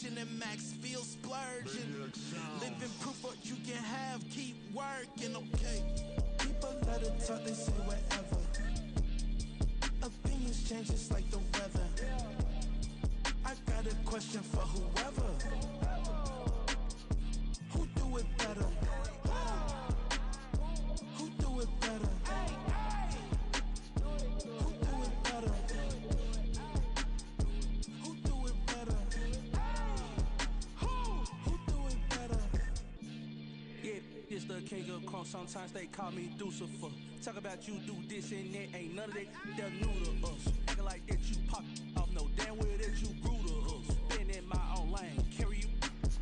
splurging and max feel splurging. Living proof what you can have, keep working, okay. People let it talk, they say whatever. Opinions change just like the weather. I got a question for whoever. Who do it better? Who do it better? Who do it better? Who do it better? Who do it better? Yeah, this the king of crunk. Sometimes they call me Lucifer. Talk about you do this and that. Ain't none of that. They're new to us. Acting like that you pop off. No damn well that you grew to us. Been in my own lane. Carry you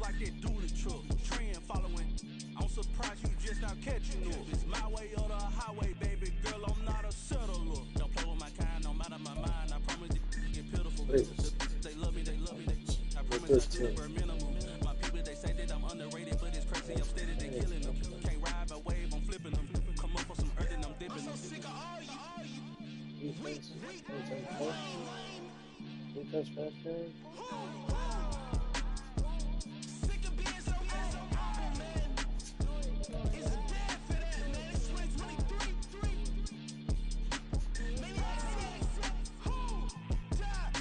like that do the truck. Trend following. I'm surprised you just not catching up. It's my way or the highway, baby girl. I'm not a settler. Don't play with my kind, no matter my mind. I promise you get pitiful. They love me, they love me. I promise I do the bare minimum. My people, they say that I'm underrated, but it's crazy. I'm steady, they killing them. Can't ride a wave, I'm flipping them. Come up for some earth and I'm dipping them. Sick of all you. Defense faster. Sick of being so humble, man. It's a dad for that, man. It's 2023. Maybe I see who died.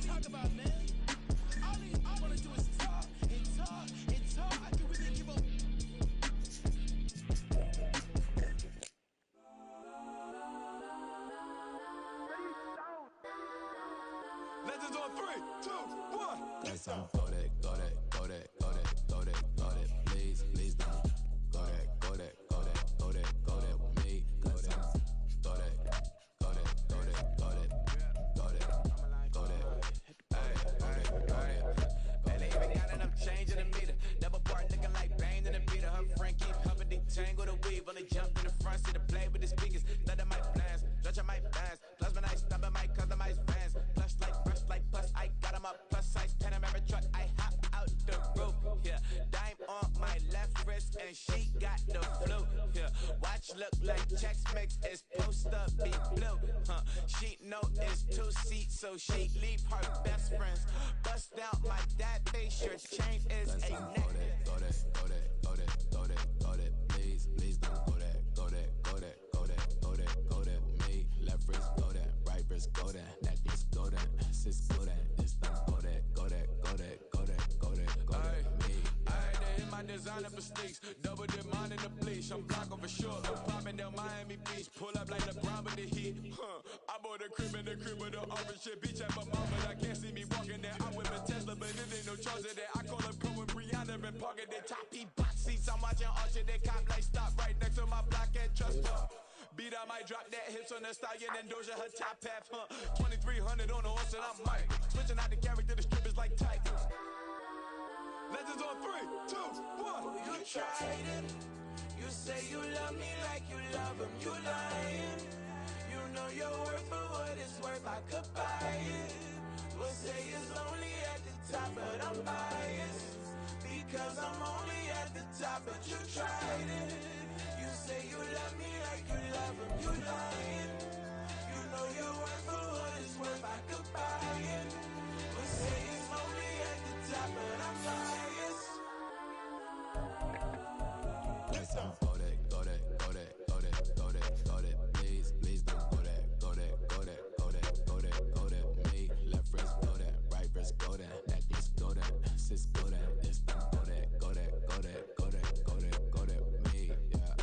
Talk about, man. All I wanna do is talk and talk and talk. I can really give up. Legends on 3, 2, 1. That's on go that, go that, go that, go that, go that, go that, please, please don't. Go that, go that, go that, go that, go that with me. Go that, go that, go that, go that, go that, go that, go that, go that. Man, they even got enough change in the meter. Double part looking like Bane in the beater. Her friend keep helping detangle the weave. Only jumped in the front seat to play with the speakers. Thunder my plans, stretch on my bands. Plus when I stop at my customized vans. Plush like brush like plus I got 'em up. Plus size Panamera truck. I hop out the roof. Yeah, dime on my left wrist and she got the flu. Yeah, watch look like Chex Mix is supposed to be blue. She know it's 2 seats, so she leave her best friends. Bust out my dad face. Your chain is a neck. Go that, go that, go that, go that, go that, please, please don't. Go that, go that, go that, go that, go that, go that with me. Left wrist go that, right wrist go that, necklace go that, sis go that, this don't go that, go that, go that, go that, go that, go that with me. I had to hit my designer for sneaks. Double the mine in the bleach. I'm blocking for sure. Popping down Miami Beach. Pull up like LeBron with the heat. I bought a crib in the crib with the orange shit. Beach at my mama. I can't see me walking there. I whip a Tesla, but it ain't no charge of that. I call up Cohen Brianna and parking the top P box seats. I'm watching Archer. They cop like stop right next to my block and trust her. Beat I might drop that hips on the stallion and Doja her top half. 2300 on the horse and I'm Mike. Switching out the character, the strip is like tight. Legends on 3, 2, 1. You tried it. You say you love me like you love him. You lying. You know your worth for what it's worth. I could buy it. We'll say it's lonely at the top, but I'm biased because I'm only at the top. But you tried it. You say you love me like you love him. You lying. You know your worth for what it's worth. I could buy it. We'll say it's lonely at the top, but I'm biased. That's on go that, go that, go that, go that, go that, go that, please, please don't. Go that, go that, go that, go that, go that, go that with me. Left wrist go that, right wrist go that, necklace go that, sis go that, this don't go that, go that, go that, go that, go that, go that with me. Yeah,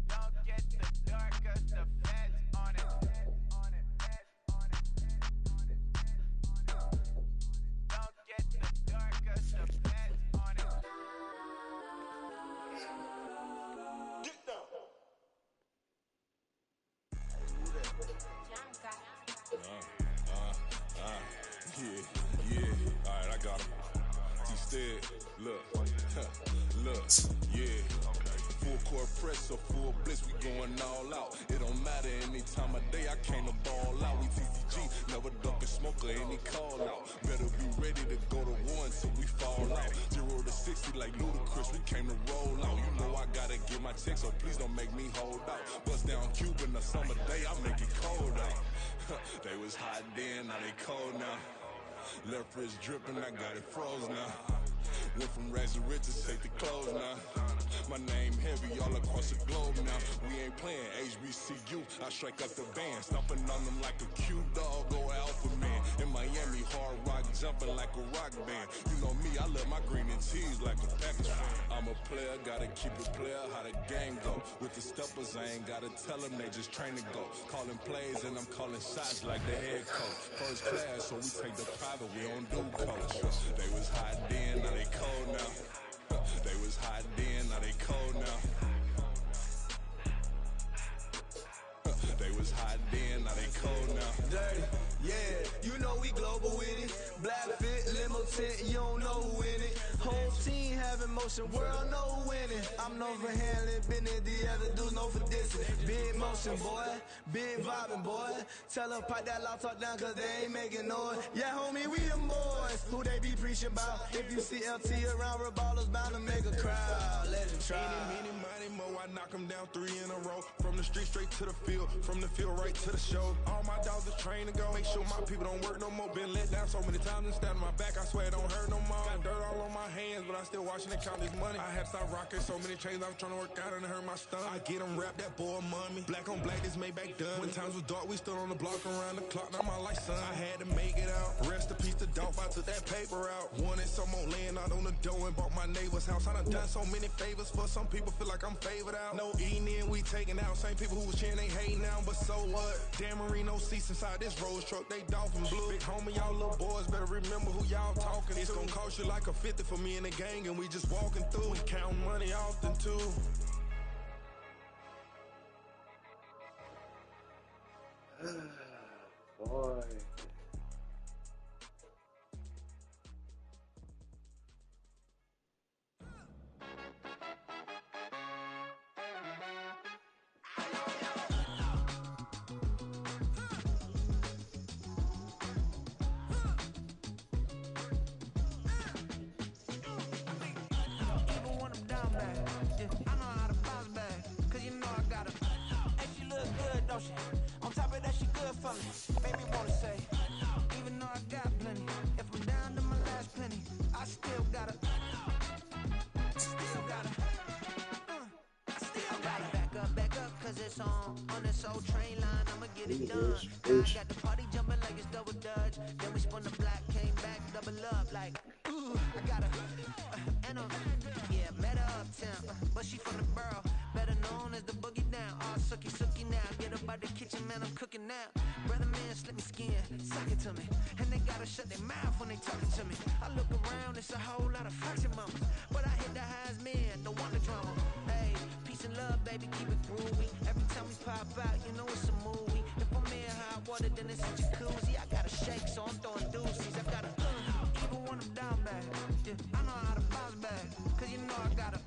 Don't get the dark 'cause the feds on it. Don't get the dark 'cause the feds on it. Get down. Yeah, alright, I got him. T-Stead, look, look, yeah. Full court press or full blitz, we going all out. It don't matter any time of day, I came to ball out. We TCG, never duck a smoker, any call out. Better be ready to go to war until we fall out. 0 to 60 like Ludacris, we came to roll out. You know I got gotta get my check, so please don't make me hold out. Bust down Cuban a summer day, I make it cold out. They was hot then, now they cold now. Left wrist dripping, I got it froze now. Went from rags to riches, take the clothes now. My name heavy all across the globe now. We ain't playing HBCU, I strike up the band. Stomping on them like a cute dog, go alpha man. In Miami, hard rock jumping like a rock band. You know me, I love my green and cheese like a Packers fan. I'm a player, gotta keep it player, how the game go. With the steppers, I ain't gotta tell them, they just train to go. Calling plays and I'm calling shots like the head coach. First class, so we take the private, we don't do coach. They was hot then, now they cold now. They was hot then, now they cold now. They was hot then, now they cold now. Dirty, yeah, you know we global with it. Black fit, limo tint, you don't know who in it. Whole team having motion, world know who winning. I'm known for handling business, the other dudes know for dissing. Big motion, boy, big vibing, boy. Tell her pipe that loud talk down, cause they ain't making noise. Yeah, homie, we them boys, who they be preaching about. If you see LT around, Reballo's bound to make a crowd. Let it try. Any, money, mo, I knock them down 3 in a row. From the street straight to the field, from the field right to the show. All my dogs are trained to go. Make sure my people don't work no more. Been let down so many times and stabbed my back, I swear it don't hurt no more. Got dirt all on my hands, but I still watching and count this money. I had to stop rocking so many chains, I was trying to work out and it hurt my stomach. I get them rap, that boy mommy. Black on black, this Maybach done. When times was dark, we stood on the block around the clock. Now my life, son, I had to make it out. Rest in peace to Dolph, I took that paper out. Wanted some more laying out on the dough and bought my neighbor's house. I done so many favors for some people, feel like I'm favored out. No eating in, we taking out. Same people who was cheering, they hating now, but so what? Dan Marino seats inside this Rolls truck, they dolphin blue. Big homie, y'all little boys better remember who y'all talking to. It's gonna cost you like a 50 for me and the gang, and we just walking through. We counting money often too. Boy. On top of that, she good for me. Made me wanna say, even though I got plenty, if I'm down to my last penny, I still gotta, back up, cause it's on this old train line, I'ma get it done. Now I got the party jumping like it's double dutch. Then we spun the block, came back, double up, like, ooh, I gotta, and yeah, met her uptown, but she from the borough, better known as the boogie down. All sucky now, get up out the kitchen, man, I'm cooking now. Brother man, slip me skin, suck it to me. And they gotta shut their mouth when they talking to me. I look around, it's a whole lot of fraction mamas, but I hit the highs, man, don't want the drama. Hey, peace and love, baby, keep it groovy. Every time we pop out, you know it's a movie. If I'm in hot water, then it's a jacuzzi. I gotta shake, so I'm throwing deuces. I gotta, even when I'm down bad, yeah, I know how to bounce back, cause you know I gotta.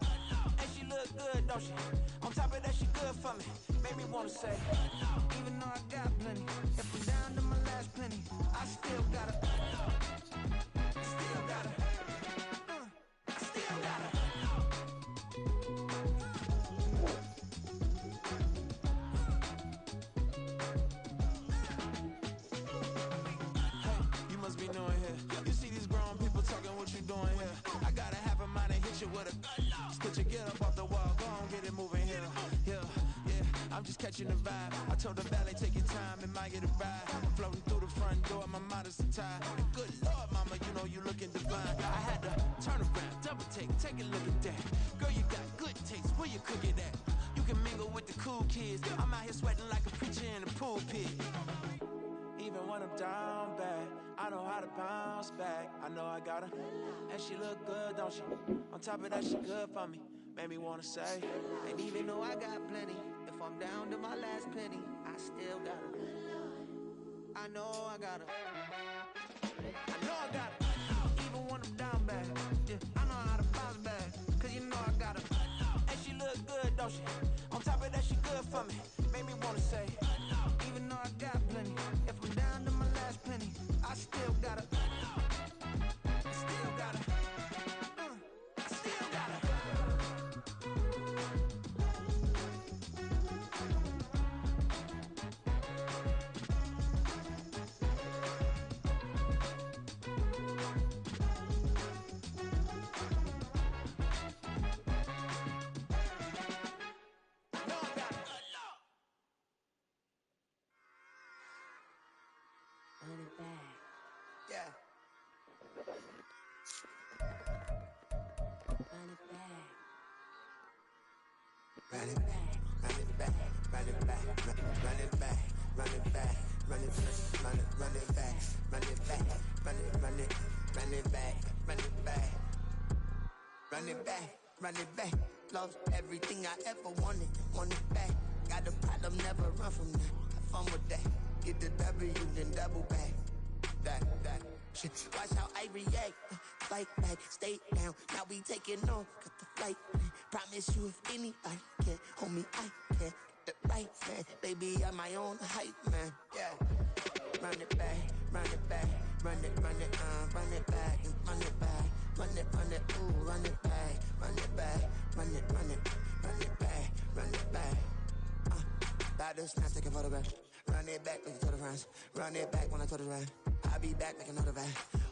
And she look good, don't she? On top of that, she good for me. Made me wanna say, even though I got plenty, if I'm down to my last penny, I still gotta, Hey, you must be new in here. You see these grown people talking, what you doing here? I gotta have a mind and hit you with a stitch you, get up off the wall, go on, get it moving here. Yeah, I'm just catching the vibe. I told the valet, take your time, it might get a ride. Floating through the front door, my mind is tied. Good Lord, mama, you know you looking divine. I had to turn around, double take a look at that. Girl, you got good taste, where you cook it at? You can mingle with the cool kids. I'm out here sweating like a preacher in a pulpit. Even when I'm down bad, I know how to bounce back. I know I got her, and she look good, don't she? On top of that, she good for me. Made me wanna say, and even though I got plenty, if I'm down to my last penny, I still got her. I know I got her. I know I got her. Even when I'm down bad, yeah, I know how to bounce back, cause you know I got her. And she look good, don't she? On top of that, she good for me. Made me wanna say, even though I got plenty, if I'm down to my last penny, I still got her. I still got her. I still got her. Yeah. Run it back, run it back, run it back, run it back, run it back, run it back, run it back, run it back, run it back, run it back, run it back, run it back. Lost everything I ever wanted, want it back. Got a problem, never run from that. Have fun with that. Get the W, then double back. That shit. Watch how I react. Fight back, stay down. Now we taking on, cut the flight. Promise you if anybody can, homie, I can. The right man, baby, I'm my own hype man. Yeah. Run it back, run it back, run it, run it, run it back, run it back, run it, ooh, run it back, run it back, run it, run it, run it back, run it back. About this, now take a photograph. Run it back like you told the friends. Run it back when I told it right. I'll be back like another van.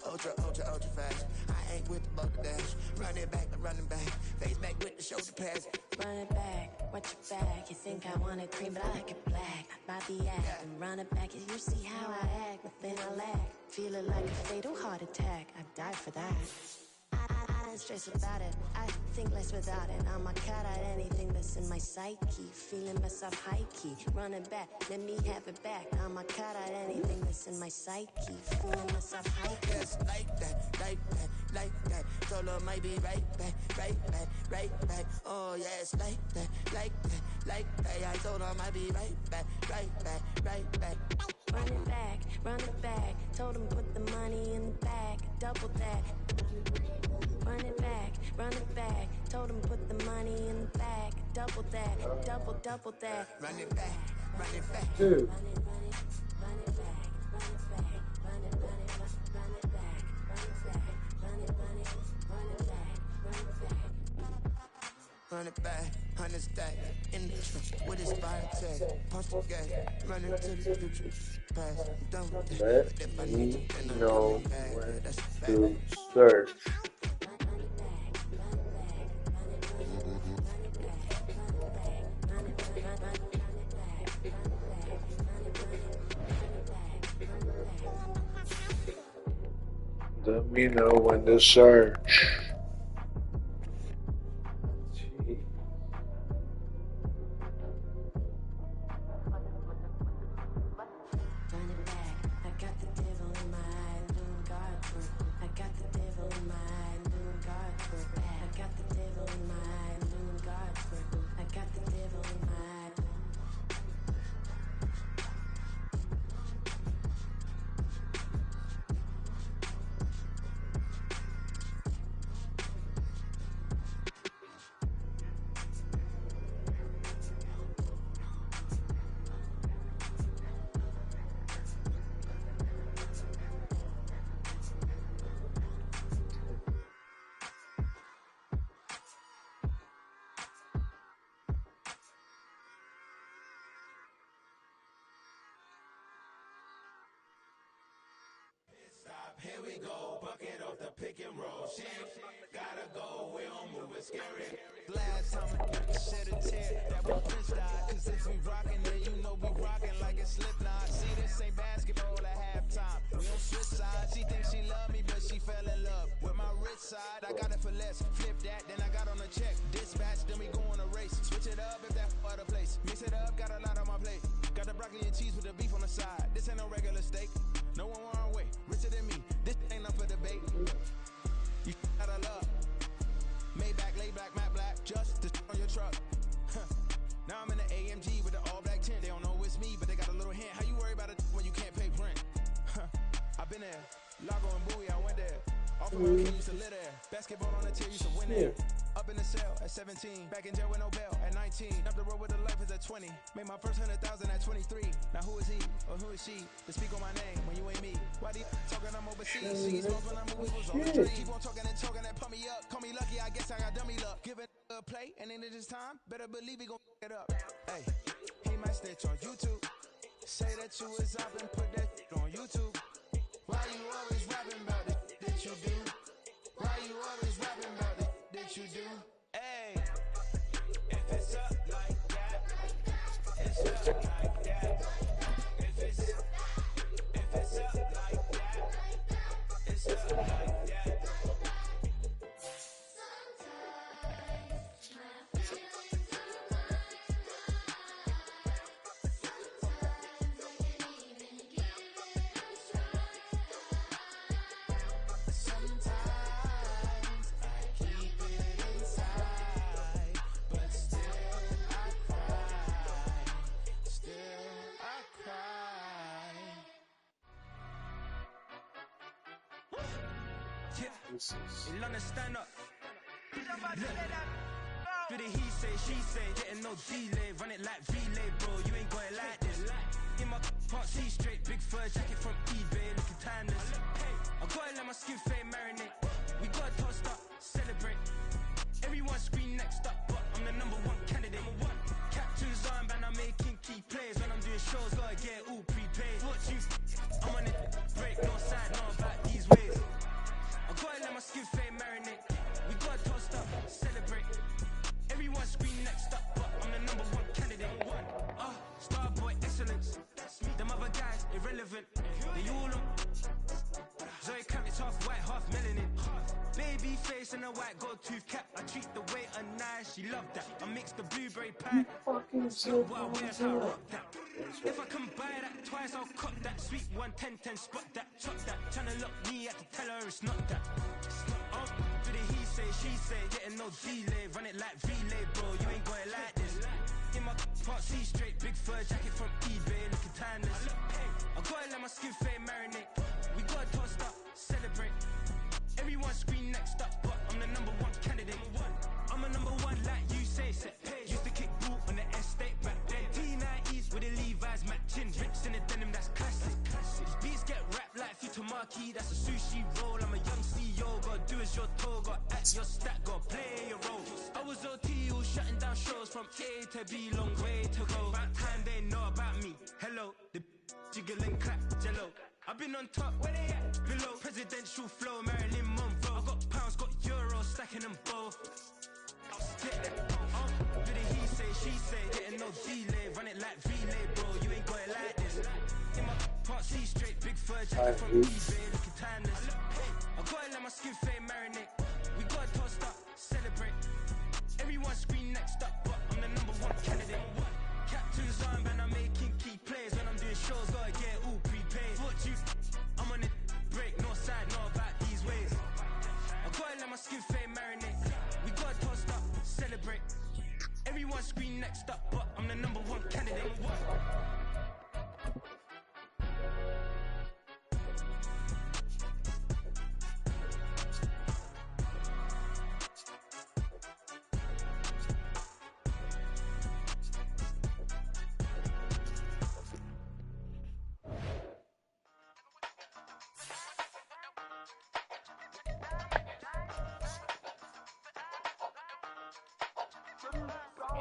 Ultra, ultra, ultra fast. I ain't with the bulk dash. Run it back, like running back. Face back with the shoulder pads. Run it back, watch your back. You think I want it cream, but I like it black. Bobby act and run it back. You see how I act, nothing I lack. Feeling like a fatal heart attack. I'd die for that. I don't stress about it. I think less without it. I'm a cat at anything that's in my psyche. Feeling myself high key. Running back, let me have it back. I'm a cat at anything that's in my psyche. Feeling myself high key. Yes, like that, like that, like that. Told her might be right back, right back, right back. Oh yes, like that, like that, like that. I told her might be right back, right back, right back. Run it back, run it back. Told him put the money in the bag. Double that. Run it back, run it back. Told him put the money in the bag. Double that, double that. Run it back, run it back. Dude. Run it back, run it back, run it back, run it back, run it back. Run it back, 100 stack. In the truck with his fire tag. Punch the gas, run into the future. Pass, done with that. Let If I me need you, then I'm know coming back. when That's a to fact. search. Let me know when to search. Gee. Run it back. I got the devil in my eye, doing guard work. I got the devil in my eye, doing guard work. I got the devil in my eye, doing guard work. I got the devil in my eye. Here we go, bucket off the pick and roll. Shit, gotta go, we don't move it scary. Last time I shed a tear, that was Prince died. Cause if we rockin', then you know we rockin' like a Slipknot. See, this ain't basketball at halftime. We don't switch sides. She thinks she love me, but she fell in love with my rich side. I got it for less. Flip that, then I got on a check. Dispatch, then we go on a race. Switch it up if that other place. Mix it up, got a lot on my plate. Got the broccoli and cheese with the beef on the side. This ain't no regular steak. No one wrong way, richer than me. This ain't up for debate. You gotta love. Maybach, lay black, matte black, just to on your truck. Now I'm in the AMG with the all black tint. They don't know it's me, but they got a little hint. How you worry about it when you can't pay rent? I've been there. Lago and Bowie, I went there. Off of my kid used to live there. Basketball on the tier, used to win there. Up in the cell at 17. Back in jail with no bail at 19. Up the road with the life is at 20. Made my first 100,000 at 23. Now who is he or who is she to speak on my name when you ain't me? Why do you talking I'm overseas? See, smoke when I'm moving was on the street. Keep on talking and pump me up. Call me lucky, I guess I got dummy luck. Give it a play and then it is time. Better believe he gon' f*** it up. Hey, he might snitch on YouTube. Say that you was up and put that on YouTube. Why you always rapping about it that you do? Why you always rapping about it that you do? Hey, if it's up like that, it's up like that. If it's up like that, kid. This is In London, stand up. Do the he say, she say, getting no delay. Run it like relay, bro. You ain't got it like this. In my can't see straight. Big fur jacket from eBay, looking timeless. I gotta let my skin fade marinate. We gotta toast up, celebrate. Everyone scream next up, but I'm the #1 candidate. Captain's armband, I'm making key plays. When I'm doing shows, gotta get all prepaid. What you? I'm on it, break, no side, no about these ways. I gotta let my skin fade marinate. We gotta toast up, celebrate. Everyone scream next up, but I'm the #1 candidate. Starboy excellence. Them other guys irrelevant. They all on. Zoe Camp, it's half white, half melanin. Baby face and a white gold tooth cap. I treat the waiter nice, she love that. I mix the blueberry pie. Yo, what I wear, I rock that. If I can buy that twice, I'll cop that. Sweet 110, spot that, chop that. Tryna lock me, I have to tell her it's not that. Do the he say, she say, getting no delay. Run it like relay, bro. You ain't got it like this. In my can't see straight. Big fur jacket from eBay, looking timeless. I gotta let my skin fade marinate. We gotta toast up, celebrate. Everyone scream next up, but I'm the #1 candidate. I'm a #1 like you say, set page. Used to kick boot on the estate back then. T90s with the Levi's matching. Rips in the denim, that's classic. These beats get wrapped like Futamaki, that's a sushi roll. I'm a young CEO, gotta do as you're told. Gotta act your stat, gotta play your role. I was OT, all shutting down shows from A to B, long way to go. About time they know about me. Hello, the jiggle and clap, jello. I've been on top, where they at? Below, presidential flow, Marilyn Monroe. I got pounds, got euros, stacking them both. Do the he say, she say, getting no delay. Run it like relay, bro. You ain't got it like this. In my can't see straight. Big fur jacket from eBay, looking timeless. I gotta let my skin fade marinate. We gotta toast up, celebrate. Everyone scream next up, but I'm the #1 candidate. Captain's armband, I'm making key plays. When I'm doing shows, gotta get all prepaid. What you? I'm on it, break, no side, no about these ways. I gotta let my skin fade marinate. We gotta toast up, celebrate. Everyone scream next up, but I'm the #1 candidate.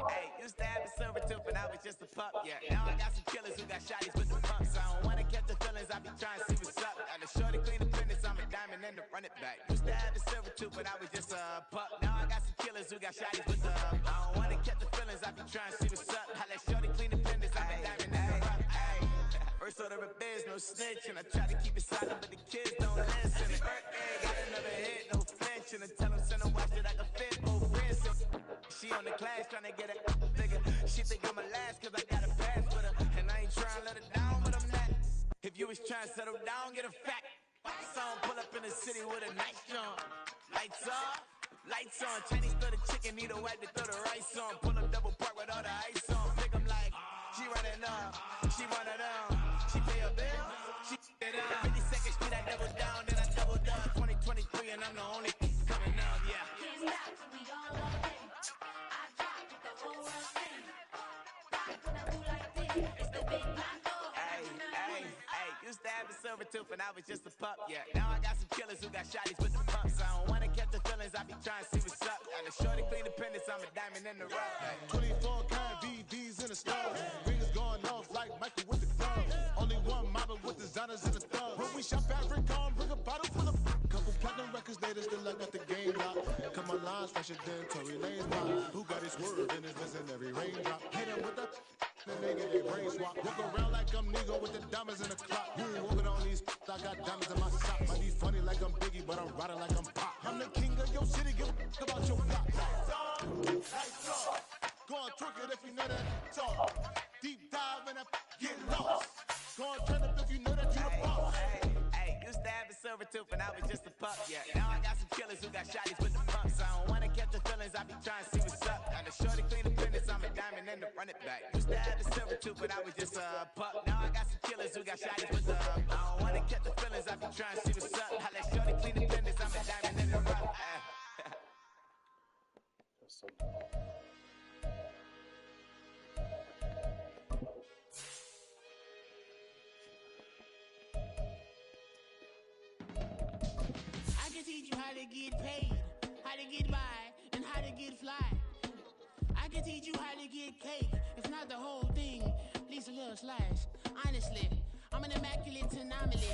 Hey, used to have a silver tooth and I was just a pup, yeah. Now I got some killers who got shotties with the pumps. I don't wanna catch the feelings, I be trying to see what's up. Got a shorty clean the fitness, I'm a diamond and to run it back. Used to have a silver tooth but I was just a pup. Now I got some killers who got shotties with the I don't wanna catch the feelings, I be trying to see what's up. I let shorty clean the fitness, I'm a diamond and to run it back. First order of biz, no snitch, and I try to keep it silent, but the kids don't listen. Birthday, got another hit, no flinch, and I tell them send a watch that I can fit both wrists. She on the class trying to get a figure. She think I'm a last cause I got a pass with her. And I ain't trying to let her down, but I'm not. If you was trying to settle down, get a fact. Song pull up in the city with a nice jump. Lights off, lights on. Chinese throw the chicken, need a wipe to throw the rice on. Pull up double park with all the ice on. Pick 'em like, she running up, she one of them. She pay a bill, she it up. 52nd Street, I double down, then I double up. 2023 and I'm the only coming up, yeah. Can't stop till we all love it. I drop it, the whole world sing. Rock when I do like this. It's the big Bando. Used to have a silver tooth and I was just a pup, yeah. Now I got some killers who got shotties with the pumps. I don't wanna catch the feelings, I be trying to see what's up. Got a shorty clean the pendants, I'm a diamond in the rough. 24 karat VVs in the stars. Rings going off like Michael with the clubs. Only one model with designers in the thugs. When we shop Africa, bring a bottle full of couple platinum records later, still I got the game locked. Come on, lines fresher than Tory Lane's pop. Who got his swerve and is missing every raindrop. Hit him with the they get their brain swap. Walk around like I'm Nego with the diamonds in the clock. You ain't walking on these, I got diamonds in my sock. Might be funny like I'm Biggie, but I'm riding like I'm Pop. I'm the king of your city, give a about your block. Lights off, go on twerk it if you know that talk. Deep dive and get lost. Go on turn up if you know that you the boss. Used to have a silver tooth and I was just a pup, yeah. Now I got some killers who got shotties with the pumps. I don't wanna catch the feelings, I be trying to see what's up. Got a shorty clean the fitness, I'm a diamond and to run it back. Used to have a silver tooth but I was just a pup. Now I got some killers who got shotties with the I don't wanna catch the feelings, I be trying to see what's up. I let shorty clean the fitness, I'm a diamond. how to get paid, how to get by, and how to get fly. I can teach you how to get cake, if not the whole thing, at least a little slice. Honestly, I'm an immaculate anomaly.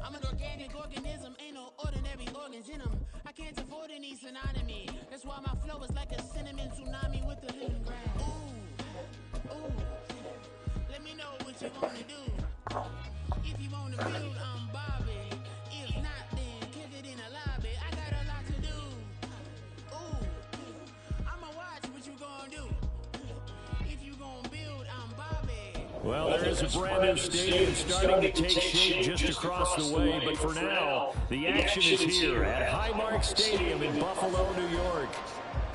I'm an organic organism, ain't no ordinary organs in them. I can't afford any synonymy. That's why my flow is like a cinnamon tsunami with a little grass. Ooh, ooh. Let me know what you wanna do. If you wanna build, I'm Bobby. If not, then kick it in the lobby. I got a lot to do. Ooh, I'ma watch what you gonna do. If you gonna build, I'm Bobby. Well, there is a brand new stadium starting to take shape just across the way, but for now, the action is here at Highmark Stadium in Buffalo, New York.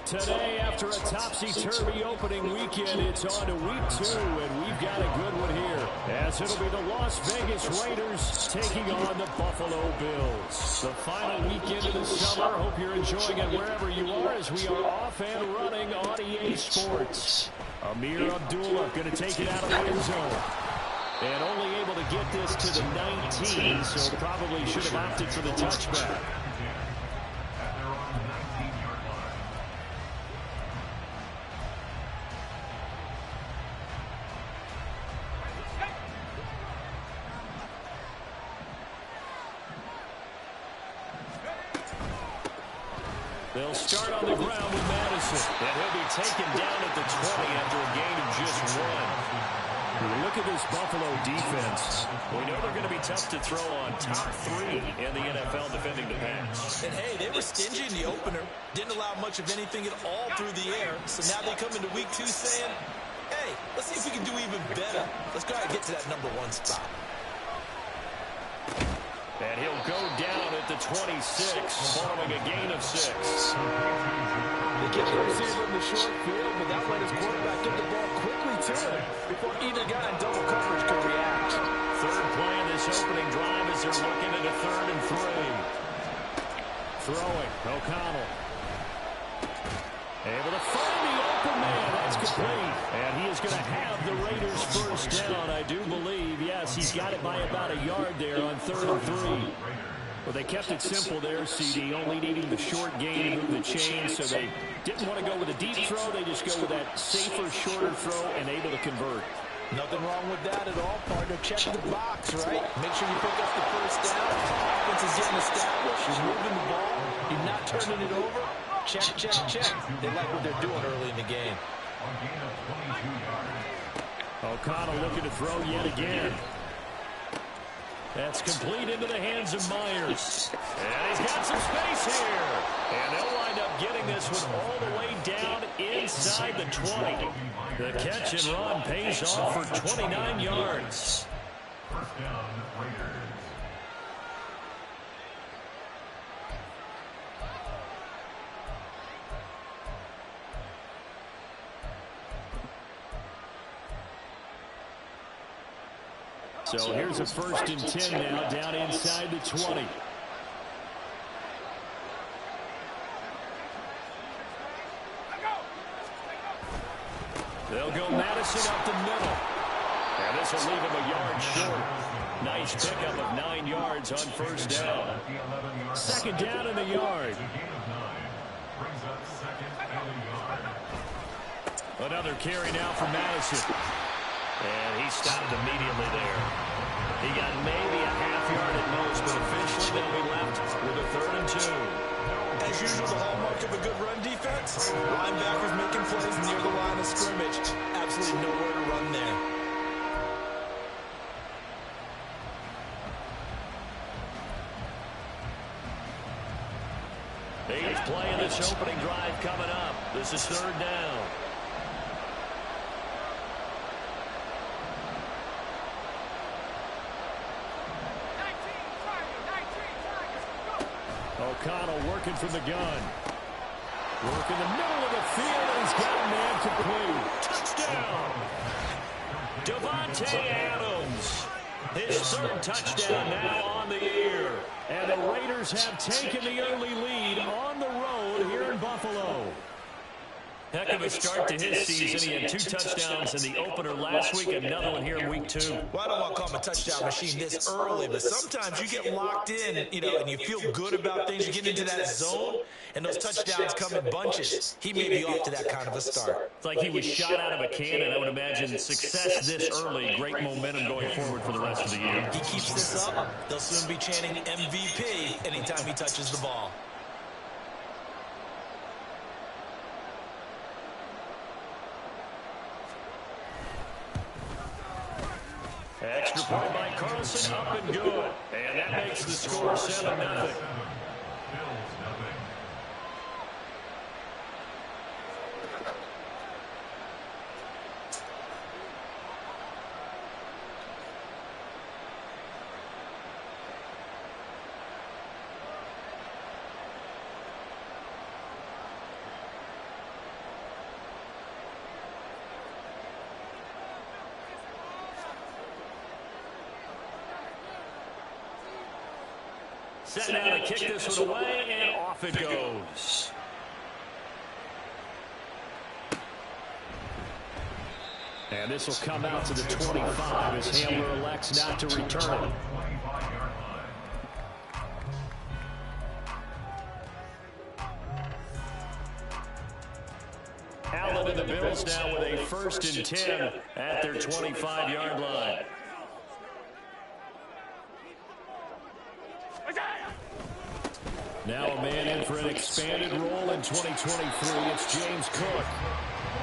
Today, after a topsy-turvy opening weekend, it's on to week 2, and we've got a good one here, as it'll be the Las Vegas Raiders taking on the Buffalo Bills. The final weekend of the summer. Hope you're enjoying it wherever you are, as we are off and running on EA Sports. Amir Abdullah going to take it out of the end zone. And only able to get this to the 19, so probably should have opted for the touchback. They'll start on the ground with Madison. And he'll be taken down at the 20 after a gain of just 1. Look at this Buffalo defense. We know they're going to be tough to throw on. Top 3 in the NFL defending the pass. And hey, they were stingy in the opener. Didn't allow much of anything at all through the air. So now they come into week 2 saying, hey, let's see if we can do even better. Let's go ahead and get to that number 1 spot. And he'll go down at the 26, following a gain of 6. They get the receiver in the short field, but that led his quarterback get the ball quickly to him before either guy in double coverage could react. Third play in this opening drive as they're looking at a 3rd and 3. Throwing, O'Connell. Able to find the open man. That's complete. And he is going to have the Raiders first down, I do believe. Yes, he's got it by about a yard there on 3rd and 3. Well, they kept it simple there, CD, only needing the short gain to move the chain, so they didn't want to go with a deep throw. They just go with that safer, shorter throw and able to convert. Nothing wrong with that at all, partner. Check the box, right? Make sure you pick up the first down. Offense is getting established. You're moving the ball. You're not turning it over. Check, check, check. They like what they're doing early in the game. O'Connell looking to throw yet again. That's complete into the hands of Myers. And he's got some space here. And they'll wind up getting this one all the way down inside the 20. The catch and run pays off for 29 yards. First down, Raiders. So here's a 1st and 10 now, down inside the 20. They'll go Madison up the middle. And this will leave him a yard short. Nice pickup of 9 yards on 1st down. 2nd down in the yard. Another carry now for Madison. And he stopped immediately there. He got maybe a half yard at most, but officially they'll be left with a 3rd and 2. As usual, the hallmark of a good run defense. Linebackers making plays near the line of scrimmage. Absolutely nowhere to run there. He's playing this opening drive coming up. This is 3rd down. O'Connell working from the gun. Working the middle of the field, and he's got a man complete. Touchdown! Devontae Adams. His 3rd touchdown now on the year. And the Raiders have taken the early lead on the road here in Buffalo. Heck of a start to his season. He had 2 touchdowns in the opener last week, another one here in week 2. Well, I don't want to call him a touchdown machine this early, but sometimes you get locked in, you know, and you feel good about things. You get into that zone, and those touchdowns come in bunches. He may be off to that kind of a start. It's like he was shot out of a cannon. I would imagine success this early, great momentum going forward for the rest of the year. He keeps this up, they'll soon be chanting MVP anytime he touches the ball. Extra point by Carlson, up and good. And that makes the score 7-0. Set now to kick this one away, and off it goes. And this will come out to the 25 as Hamler elects not to return it. Allen and the Bills now with a 1st and 10 at their 25-yard line. Now a man in for an expanded role in 2023. It's James Cook.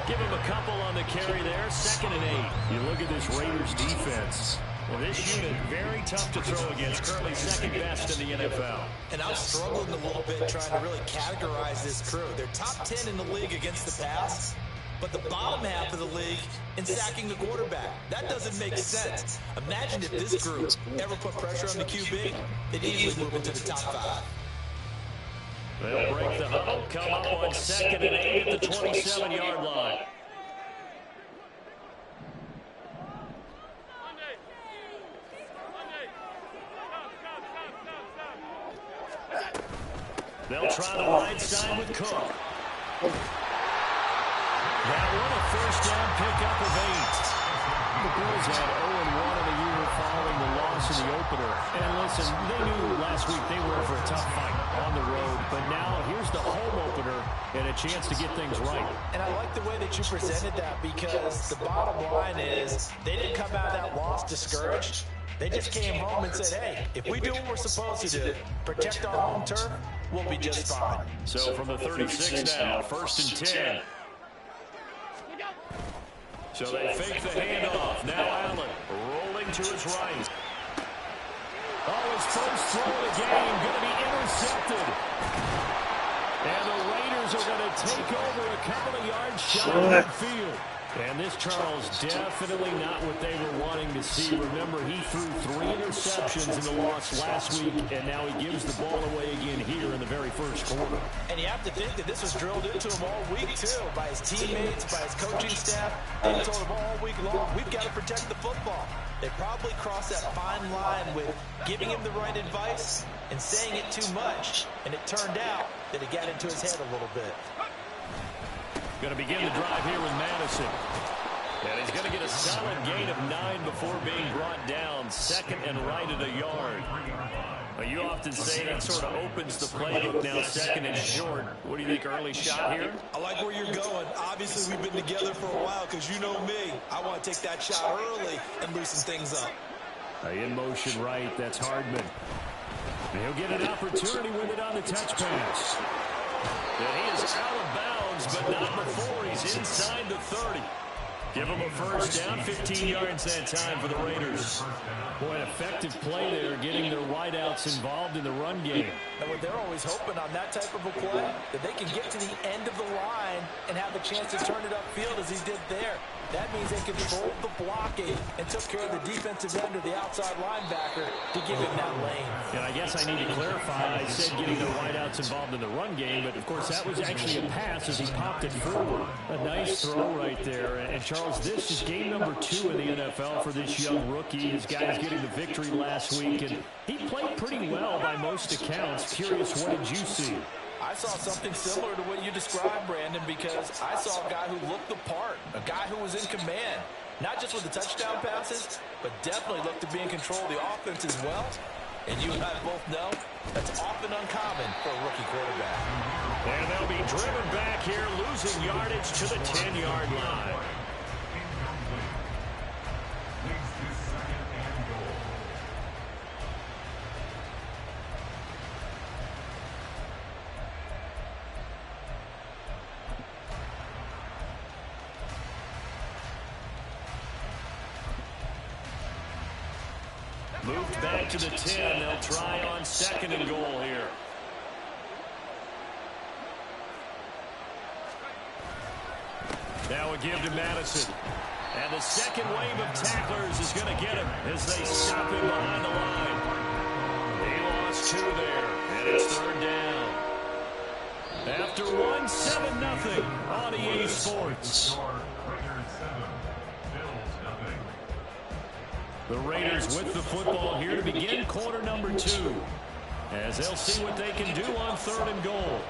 Give him a couple on the carry there. 2nd and 8. You look at this Raiders defense. Well, this unit, very tough to throw against. Currently 2nd best in the NFL. And I'm struggling a little bit trying to really categorize this crew. They're top 10 in the league against the pass, but the bottom half of the league in sacking the quarterback. That doesn't make sense. Imagine if this group ever put pressure on the QB, they'd easily move into the top 5. They'll break the huddle, come up on 2nd and 8 at the 27-yard line. They'll try the wide side with Cook. That one a 1st down pickup of 8. The Bills had 0-1 in the year following the loss in the opener. And listen, they knew last week they were in for a tough fight on the road. But now here's the home opener and a chance to get things right. And I like the way that you presented that, because the bottom line is they didn't come out of that loss discouraged. They just came home and said, hey, if we do what we're supposed to do, protect our home turf, we'll be just fine. So from the 36 now, 1st and 10. So they fake the handoff. Now Allen rolling to his right. Oh, his first throw of the game going to be intercepted. And the Raiders are going to take over a couple of yards shy of midfield. And this, Charles, definitely not what they were wanting to see. Remember, he threw 3 interceptions in the loss last week, and now he gives the ball away again here in the very first quarter. And you have to think that this was drilled into him all week, too, by his teammates, by his coaching staff. They told him all week long, we've got to protect the football. They probably crossed that fine line with giving him the right advice and saying it too much. And it turned out that it got into his head a little bit. Going to begin the drive here with Madison. And he's going to get a solid gain of 9 before being brought down. 2nd and right at a yard. Well, you often say that sort of opens the playbook now, 2nd and short. What do you think, early shot here? I like where you're going. Obviously, we've been together for a while, because you know me. I want to take that shot early and loosen things up. In motion right, that's Hardman. And he'll get an opportunity with it on the touch pass. And he is out of bounds, but not before he's inside the 30. Give him a 1st down, 15 yards that time for the Raiders. Boy, an effective play there, getting their wideouts involved in the run game. And what they're always hoping on that type of a play, that they can get to the end of the line and have a chance to turn it upfield as he did there. That means they controlled the blocking and took care of the defensive end or the outside linebacker to give him that lane. And I guess I need to clarify, I said getting their wideouts involved in the run game, but of course that was actually a pass as he popped it forward. A nice throw right there. And Charles, this is game number 2 in the NFL for this young rookie. His guys getting the victory last week, and he played pretty well by most accounts. Curious, what did you see? I I saw something similar to what you described, Brandon, because I saw a guy who looked the part, a guy who was in command, not just with the touchdown passes, but definitely looked to be in control of the offense as well. And you and I both know that's often uncommon for a rookie quarterback. And they'll be driven back here, losing yardage to the 10-yard line. Moved back to the 10. They'll try on 2nd and goal here. Now a give to Madison. And the second wave of tacklers is going to get him as they stop him behind the line. He lost 2 there, and it's 3rd down. After 1, 7-0 on EA Sports. The Raiders with the football here to begin quarter number 2, as they'll see what they can do on 3rd and goal.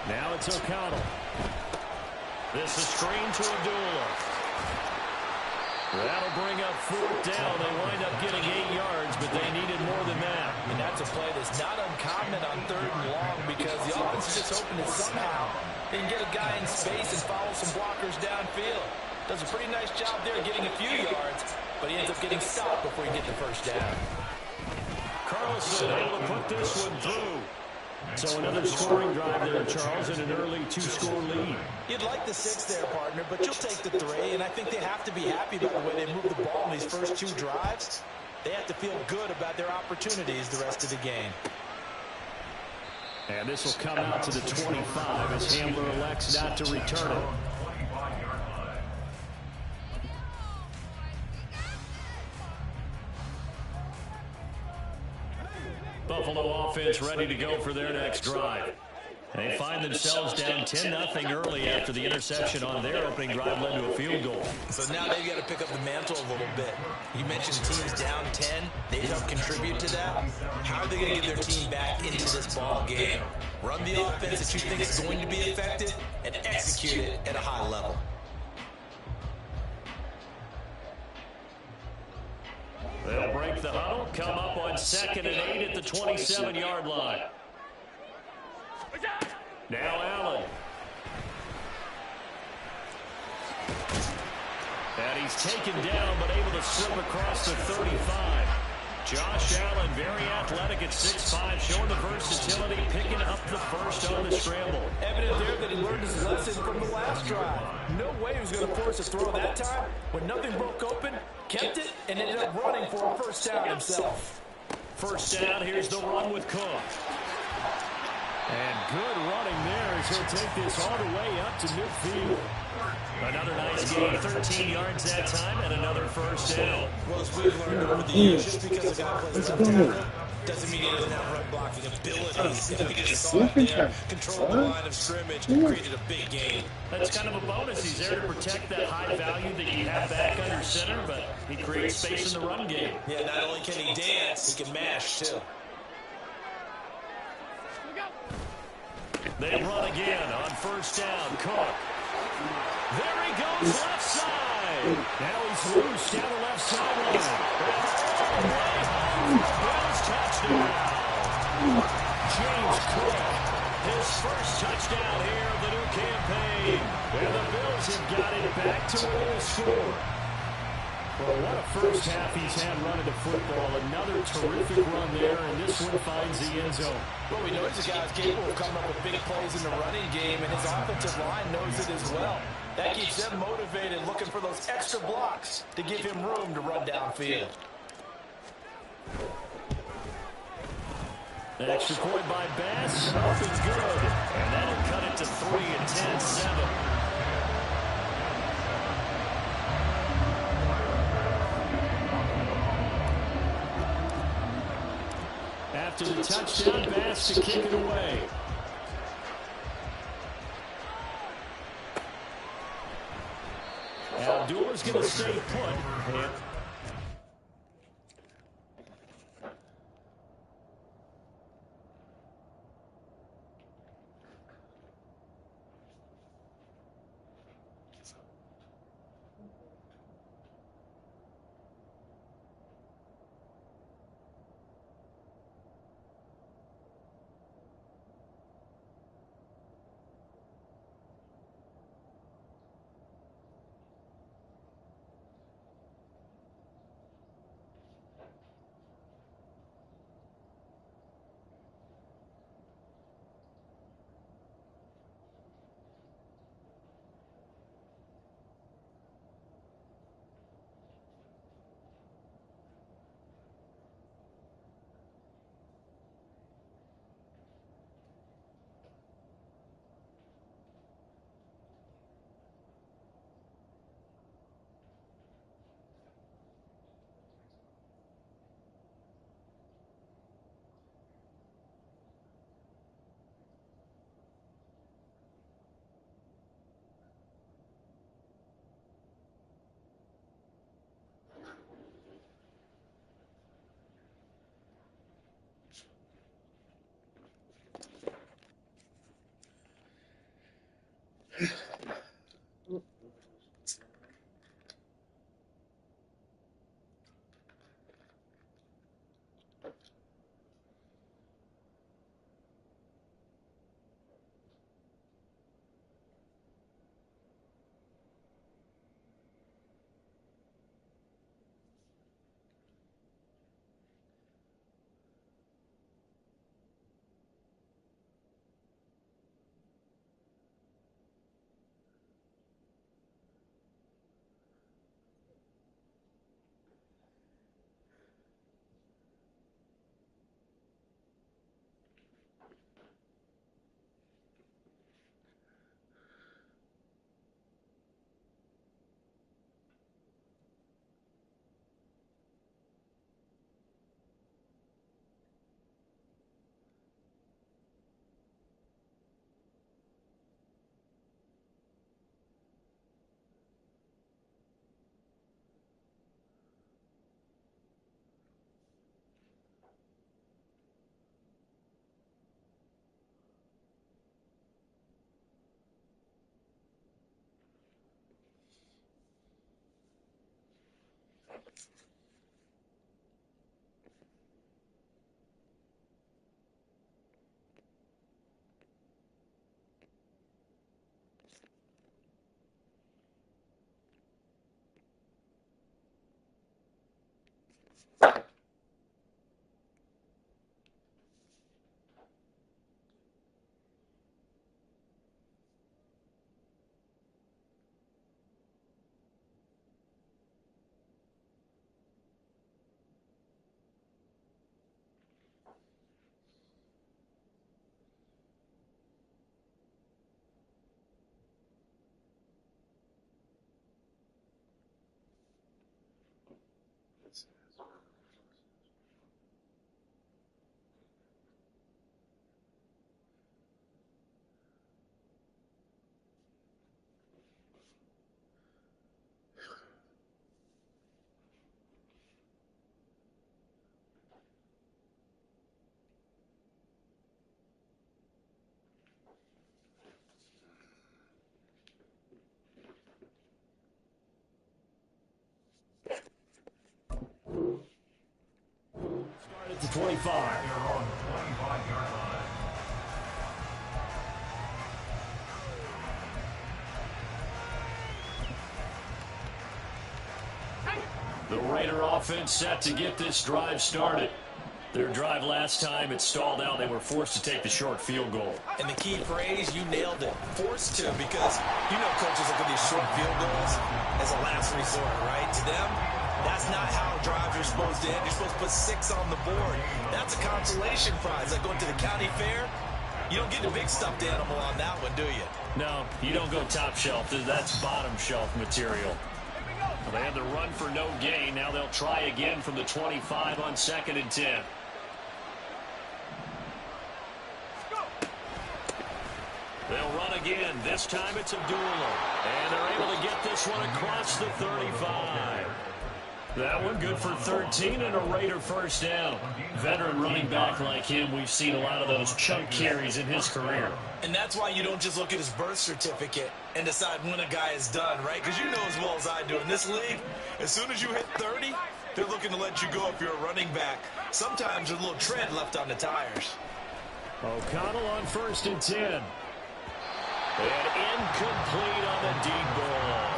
Now it's O'Connell. This is screen to Abdullah. That'll bring up 4th down. They wind up getting 8 yards, but they needed more than that. And that's a play that's not uncommon on 3rd and long because the offense is just hoping that somehow they can get a guy in space and follow some blockers downfield. Does a pretty nice job there getting a few yards, but he ends up getting stopped before he gets the 1st down. Carlson able to put this one through. So another scoring drive there, Charles, and an early 2-score lead. You'd like the 6 there, partner, but you'll take the 3, and I think they have to be happy about the way they move the ball in these first 2 drives. They have to feel good about their opportunities the rest of the game. And this will come out to the 25 as Hamler elects not to return it. Buffalo offense ready to go for their next drive. They find themselves down 10-0 early after the interception on their opening drive led to a field goal. So now they've got to pick up the mantle a little bit. You mentioned teams down 10. They've helped contribute to that. How are they going to get their team back into this ball game? Run the offense that you think is going to be effective and execute it at a high level. They'll break the huddle, come up on 2nd and 8 at the 27-yard line. Now Allen. And he's taken down, but able to slip across the 35. Josh Allen, very athletic at 6'5", showing the versatility, picking up the 1st on the scramble. Evident there that he learned his lesson from the last drive. No way he was going to force a throw that time. When nothing broke open, kept it, and ended up running for a 1st down himself. 1st down, here's the run with Cook. And good running there as he'll take this all the way up to midfield. Another nice gain, 13 yards that time, and another 1st down. Well, as we've learned over the years, just because a guy plays left tackle doesn't mean he doesn't have run blocking abilities. He just saw it there, controlled the line of scrimmage, created a big gain. That's kind of a bonus. He's there to protect that high value that you have back under center, but he creates space in the run game. Yeah, not only can he dance, he can mash, too. They run again on 1st down. Cook. There he goes, left side. Now he's loose down the left sideline. Bills touchdown. James Cook, his 1st touchdown here of the new campaign. And the Bills have got it back to where they score. Well, what a 1st half he's had running the football. Another terrific run there, and this one finds the end zone. Well, we know he's a guy who's capable of coming up with big plays in the running game, and his offensive line knows it as well. That keeps them motivated, looking for those extra blocks to give him room to run downfield. An extra point by Bass, up and good. And that'll cut it to 3 and 10-7. after the touchdown pass to kick it away. Abdul's going to stay put. At the 25. They're on the 25-yard line. The Raider offense set to get this drive started. Their drive last time, it stalled out. They were forced to take the short field goal. And the key phrase, you nailed it. Forced to, because you know coaches look at these short field goals as a last resort, right? To them, that's not how drives are supposed to end. You're supposed to put 6 on the board. That's a consolation prize. Like going to the county fair, you don't get a big stuffed animal on that one, do you? No, you don't go top shelf. That's bottom shelf material. Well, they had the run for no gain. Now they'll try again from the 25 on 2nd and 10. again. This time it's Abdullah. And they're able to get this one across the 35. That one good for 13 and a Raider first down. Veteran running back like him, we've seen a lot of those chunk carries in his career. And that's why you don't just look at his birth certificate and decide when a guy is done, right? Because you know as well as I do, in this league, as soon as you hit 30, they're looking to let you go if you're a running back. Sometimes there's a little tread left on the tires. O'Connell on 1st and 10. And incomplete on the deep ball.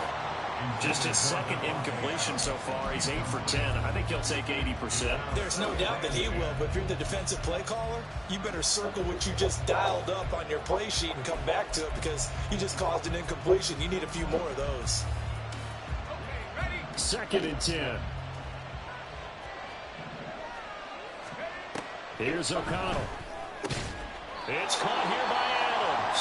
Just his second incompletion so far. He's 8 for 10. I think he'll take 80%. There's no doubt that he will, but if you're the defensive play caller, you better circle what you just dialed up on your play sheet and come back to it because you just caused an incompletion. You need a few more of those. 2nd and 10. Here's O'Connell. It's caught here by Adams.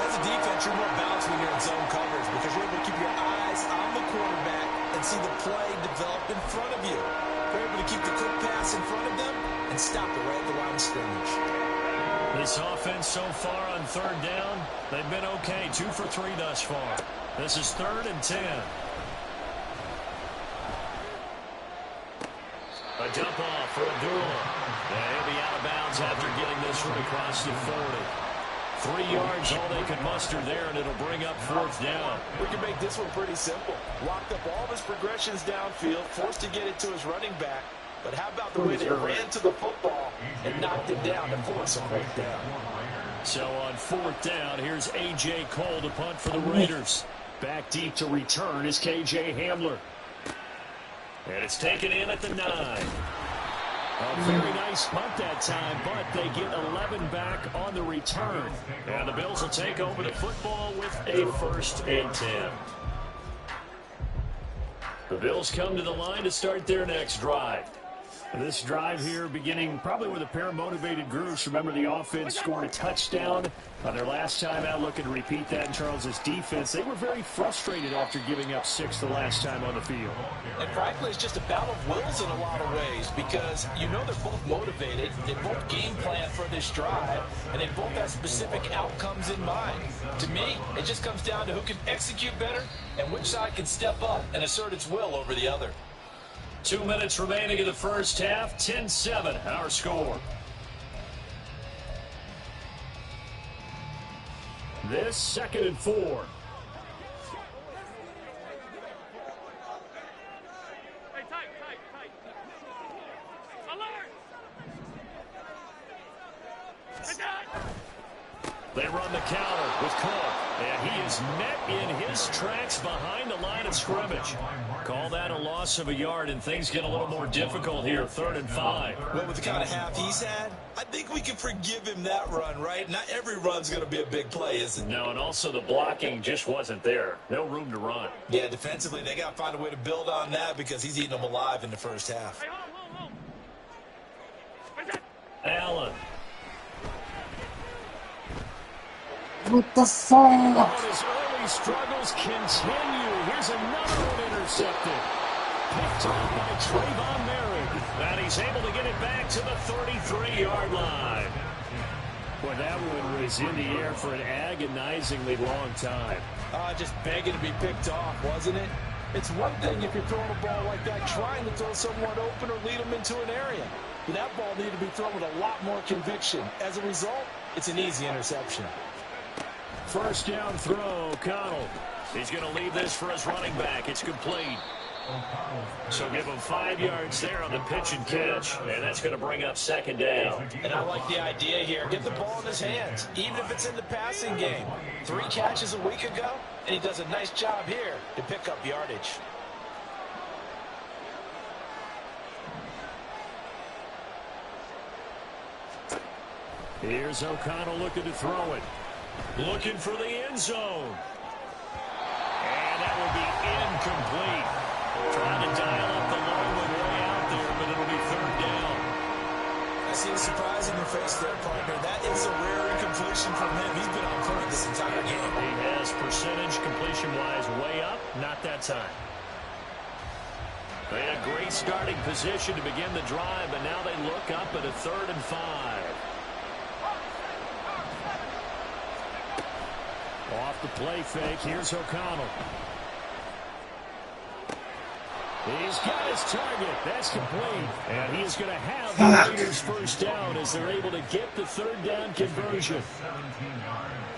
As a defense, you're more balanced when you're in zone coverage because you're able to keep your eyes on the quarterback and see the play develop in front of you. You're able to keep the quick pass in front of them and stop it right at the line of scrimmage. This offense so far on 3rd down, they've been okay. 2 for 3 thus far. This is 3rd and 10. A dump off for Abdullah. He'll be out of bounds after getting this one across the 40. 3 yards, all they could muster there, and it'll bring up 4th down. We can make this one pretty simple. Locked up all of his progressions downfield, forced to get it to his running back. But how about the way they ran to the football and knocked it down to force a 4th down? So on 4th down, here's A.J. Cole to punt for the Raiders. Back deep to return is K.J. Hamler. And it's taken in at the 9. A very nice punt that time, but they get 11 back on the return. And the Bills will take over the football with a 1st and 10. The Bills come to the line to start their next drive. This drive here beginning probably with a pair of motivated groups. Remember, the offense scored a touchdown on their last time out. Looking to repeat that in Charles's defense. They were very frustrated after giving up 6 the last time on the field. And frankly, it's just a battle of wills in a lot of ways because you know they're both motivated. They both game plan for this drive, and they both have specific outcomes in mind. To me, it just comes down to who can execute better and which side can step up and assert its will over the other. 2 minutes remaining in the first half. 10-7, our score. This 2nd and 4. Hey, tight. Alert! They run the counter with Cole, and he is met in his tracks behind the line of scrimmage. Call that a loss of a yard, and things get a little more difficult here. 3rd and 5. Well, with the kind of half he's had, I think we can forgive him that run, right? Not every run's going to be a big play, is it? No, and also the blocking just wasn't there. No room to run. Yeah, defensively, they got to find a way to build on that because he's eating them alive in the first half. Hey, hold on. Allen. What the fuck? His early struggles continue. Here's another one intercepted. Picked up by Trayvon Merrick. And he's able to get it back to the 33-yard line. Boy, that one was in the air for an agonizingly long time. Just begging to be picked off, wasn't it? It's one thing if you're throwing a ball like that, trying to throw someone open or lead them into an area. But that ball needed to be thrown with a lot more conviction. As a result, it's an easy interception. 1st down throw, O'Connell. He's going to leave this for his running back. It's complete. So give him 5 yards there on the pitch and catch, and that's going to bring up 2nd down. And I like the idea here. Get the ball in his hands, even if it's in the passing game. 3 catches a week ago, and he does a nice job here to pick up yardage. Here's O'Connell looking to throw it. Looking for the end zone. And that will be incomplete. Trying to dial up the long one way out there, but it'll be 3rd down. I see a surprise in your face there, partner. That is a rare incompletion from him. He's been on point this entire game. He has percentage completion-wise way up. Not that time. They had a great starting position to begin the drive, but now they look up at a 3rd and 5. Off the play fake, here's O'Connell. He's got his target. That's complete. And he's going to have the Raiders first down as they're able to get the third down conversion.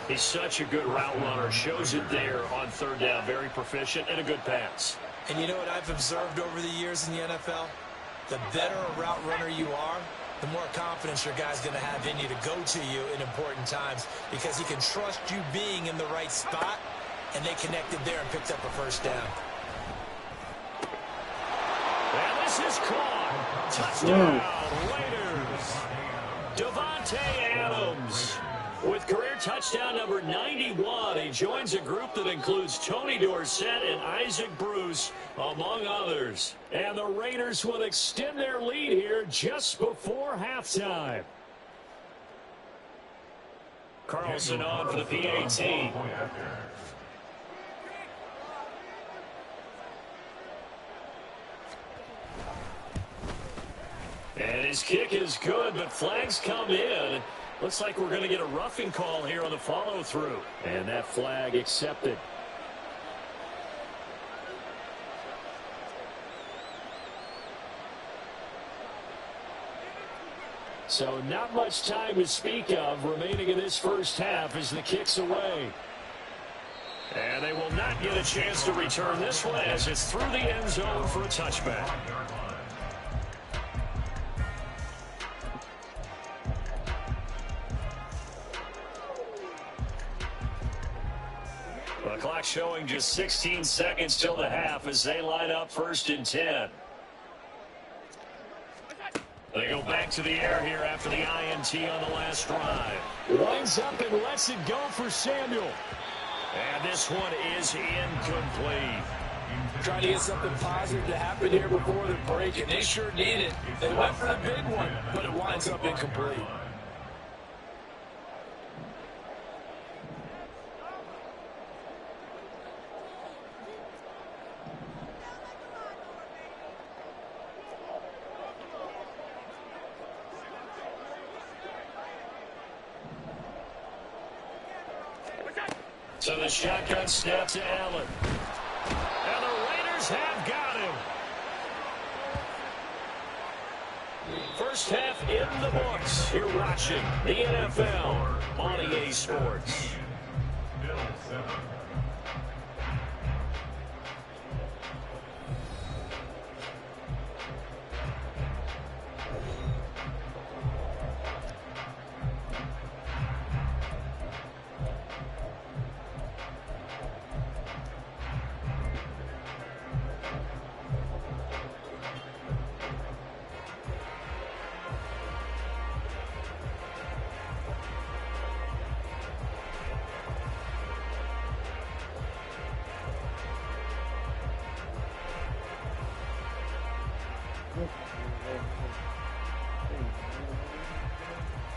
He's such a good route runner. Shows it there on third down. Very proficient and a good pass. And you know what I've observed over the years in the NFL? The better a route runner you are, the more confidence your guy's going to have in you to go to you in important times because he can trust you being in the right spot, and they connected there and picked up a first down. And this is caught. Touchdown, Raiders. Devontae Adams with career touchdown number 91. He joins a group that includes Tony Dorsett and Isaac Bruce, among others. And the Raiders will extend their lead here just before halftime. Carlson on for the PAT. And his kick is good, but flags come in. Looks like we're going to get a roughing call here on the follow-through. And that flag accepted. So not much time to speak of remaining in this first half as the kick's away. And they will not get a chance to return this one as it's through the end zone for a touchback. The clock showing just 16 seconds till the half as they line up 1st and 10. They go back to the air here after the INT on the last drive. Winds up and lets it go for Samuel. And this one is incomplete. Trying to get something positive to happen here before the break, and they sure need it. They went for the big one, but it winds up incomplete. So the shotgun snap to Allen. And the Raiders have got him. First half in the books. You're watching the NFL on EA Sports.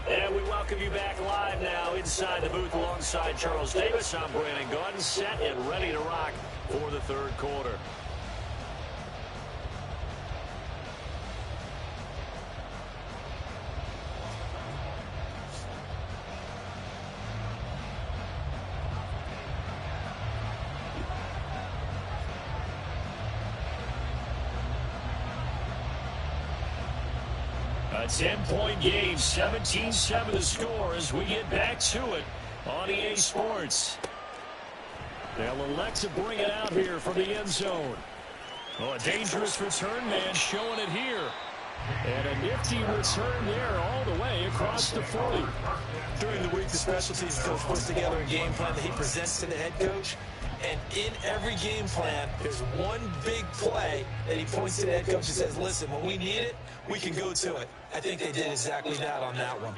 And we welcome you back live now inside the booth alongside Charles Davis. I'm Brandon Gunn, set and ready to rock for the third quarter. A 10-point game, 17-7 the score as we get back to it on EA Sports. They'll elect to bring it out here from the end zone. Oh, a dangerous return man showing it here. And a nifty return there all the way across the 40. During the week, the special teams coach puts together a game plan that he presents to the head coach. And in every game plan, there's one big play that he points to the head coach and says, listen, when we need it, we can go to it. I think they did exactly that on that one.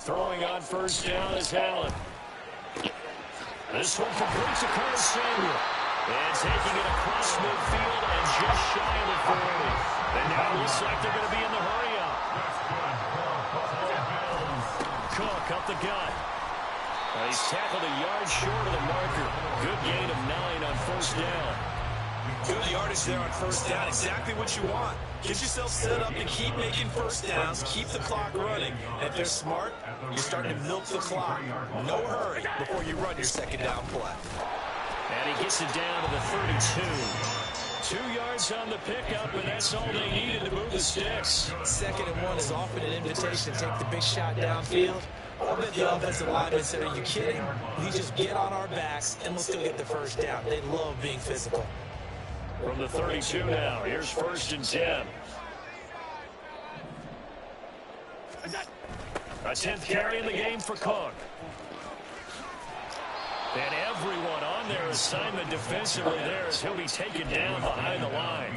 Throwing on first down is Allen. This one completes to Curtis Samuel. And taking it across midfield and just shy of the 40. And now it looks like they're going to be in the hurry-up. Cook up the gut. He's tackled a yard short of the marker. Good gain of 9 on first down. Good yardage there on first down. Exactly what you want. Get yourself set up to keep making first downs, keep the clock running. And if they're smart, you're starting to milk the clock. No hurry before you run your second down play. And he gets it down to the 32. 2 yards on the pickup, and that's all they needed to move the sticks. 2nd and 1 is often an invitation to take the big shot downfield. I bet the offensive lineman said, are you kidding? We just get on our backs, and we'll still get the first down. They love being physical. From the 32 now, here's 1st and 10. A 10th carry in the game for Cook. And everyone on their assignment defensively there as he'll be taken down behind the line.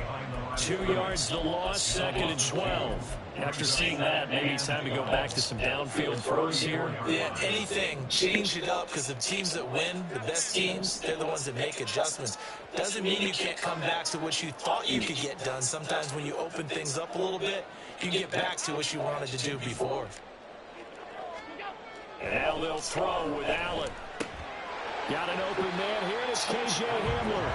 2 yards the loss, 2nd and 12. After seeing that, maybe it's time to go back to some downfield throws here. Yeah, anything. Change it up, because the teams that win, the best teams, they're the ones that make adjustments. Doesn't mean you can't come back to what you thought you could get done. Sometimes when you open things up a little bit, you get back to what you wanted to do before. And now they'll throw with Allen. Got an open man here, and it's K.J. Hamler.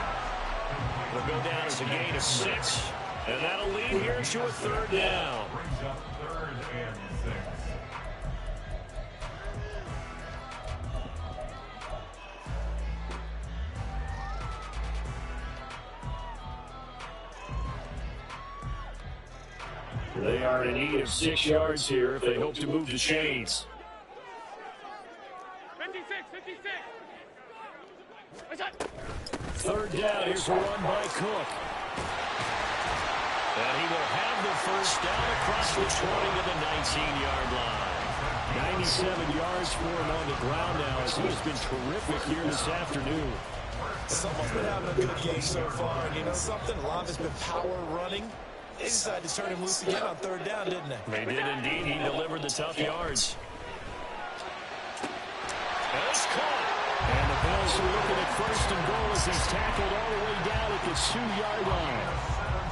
It'll go down as a gain of 6, and that'll lead here to a 3rd down. Brings up 3rd and 6. They are in need of 6 yards here if they hope to move the chains. 3rd down, here's a run by Cook. And he will have the 1st down across the 20 to the 19-yard line. 97 yards for him on the ground now as he has been terrific here this afternoon. Someone's been having a good game so far, and you know something? A lot has been power running. They decided to turn him loose again on 3rd down, didn't they? They did indeed. He delivered the tough yards. And it's caught. And the Bills are looking at 1st and goal as he's tackled all the way down at the 2-yard line.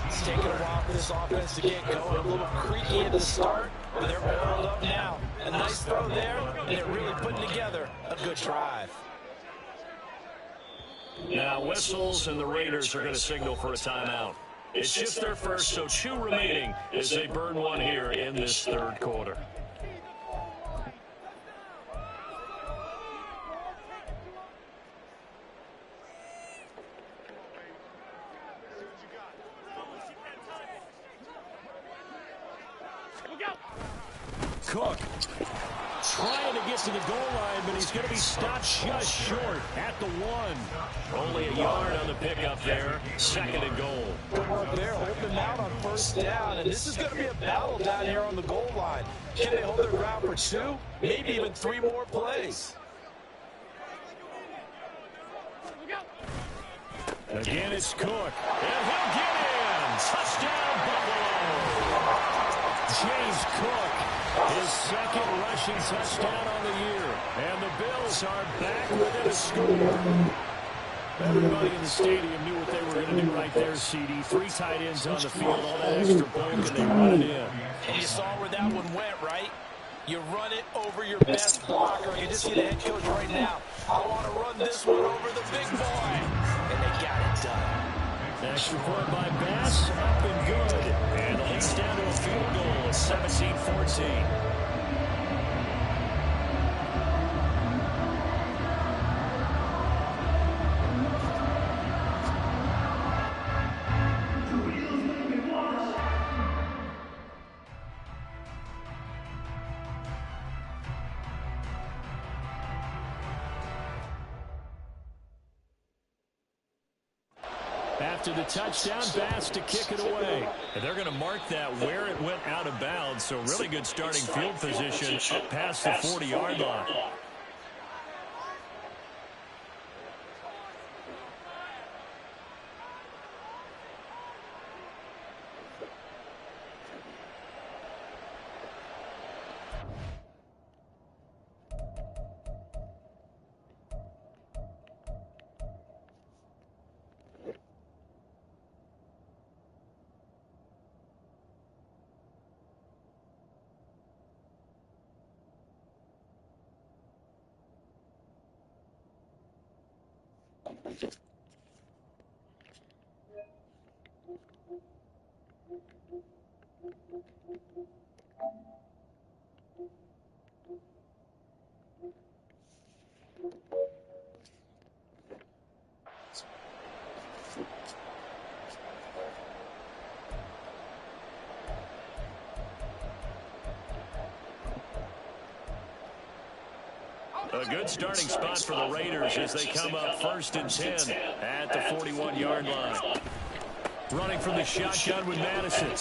It's taken a while for this offense to get going. A little creaky at the start, but they're oiled up now. A nice throw there, and they're really putting together a good drive. Now whistles, and the Raiders are going to signal for a timeout. It's just their first, so 2 remaining as they burn one here in this 3rd quarter. Cook trying to get to the goal line, but he's going to be stopped just short at the 1. Only a yard on the pickup there. 2nd and goal. Good work there, holding them out on 1st down, and this is going to be a battle down here on the goal line. Can they hold their ground for 2, maybe even 3 more plays? Again, it's Cook, and he'll get in. Touchdown, Buffalo. James Cook, his 2nd rushing touchdown on the year. And the Bills are back within a score. Everybody in the stadium knew what they were going to do right there, CD. 3 tight ends on the field, all that extra bulk, and they run it in. And you saw where that one went, right? You run it over your best blocker. You just see the head coach right now. I want to run this one over the big boy. And they got it done. Extra point by Bass, up and good. And the lead's down to a field goal at 17-14. After the touchdown, Bass to kick it away. And they're going to mark that where it went out of bounds, so really good starting field position up past the 40-yard line. A good starting spot for the Raiders as they come up 1st and 10 at the 41-yard line. Running from the shotgun with Madison.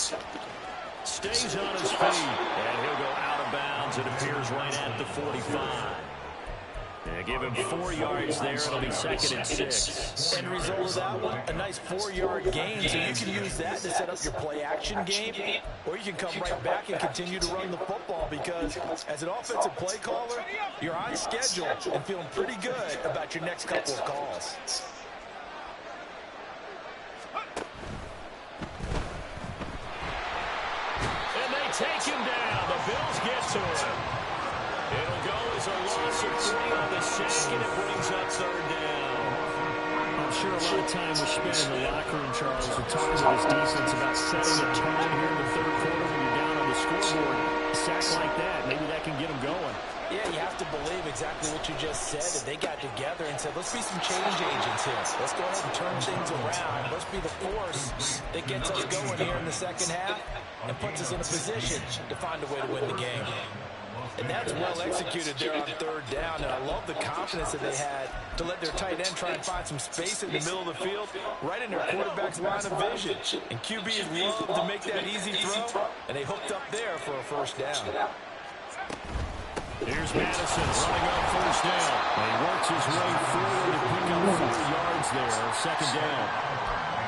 Stays on his feet, and he'll go out of bounds. It appears right at the 45. And give him 4 yards there. It'll be 2nd and 6. End result of that one, a nice 4-yard gain. So you can use that to set up your play-action game, or you can come right back and continue to run the football because as an offensive play caller, you're on schedule and feeling pretty good about your next couple of calls. And they take him down. The Bills get to him. It'll go as a loss of 3 on the sack, and it brings up 3rd down. I'm sure a lot of time was spent in the locker room, Charles, and talking to this defense about setting a tone here in the 3rd quarter when you're down on the scoreboard. A sack like that, maybe that can get them going. Yeah, you have to believe exactly what you just said, that they got together and said, let's be some change agents here. Let's go ahead and turn things around. Let's be the force that gets us going here in the 2nd half and puts us in a position to find a way to win the game. And that's well executed there on 3rd down. And I love the confidence that they had to let their tight end try and find some space in the middle of the field, right in their quarterback's line of vision. And QBs love to make that easy throw, and they hooked up there for a 1st down. Here's Madison running on 1st down. And he works his way forward to pick up 4 yards there, 2nd down.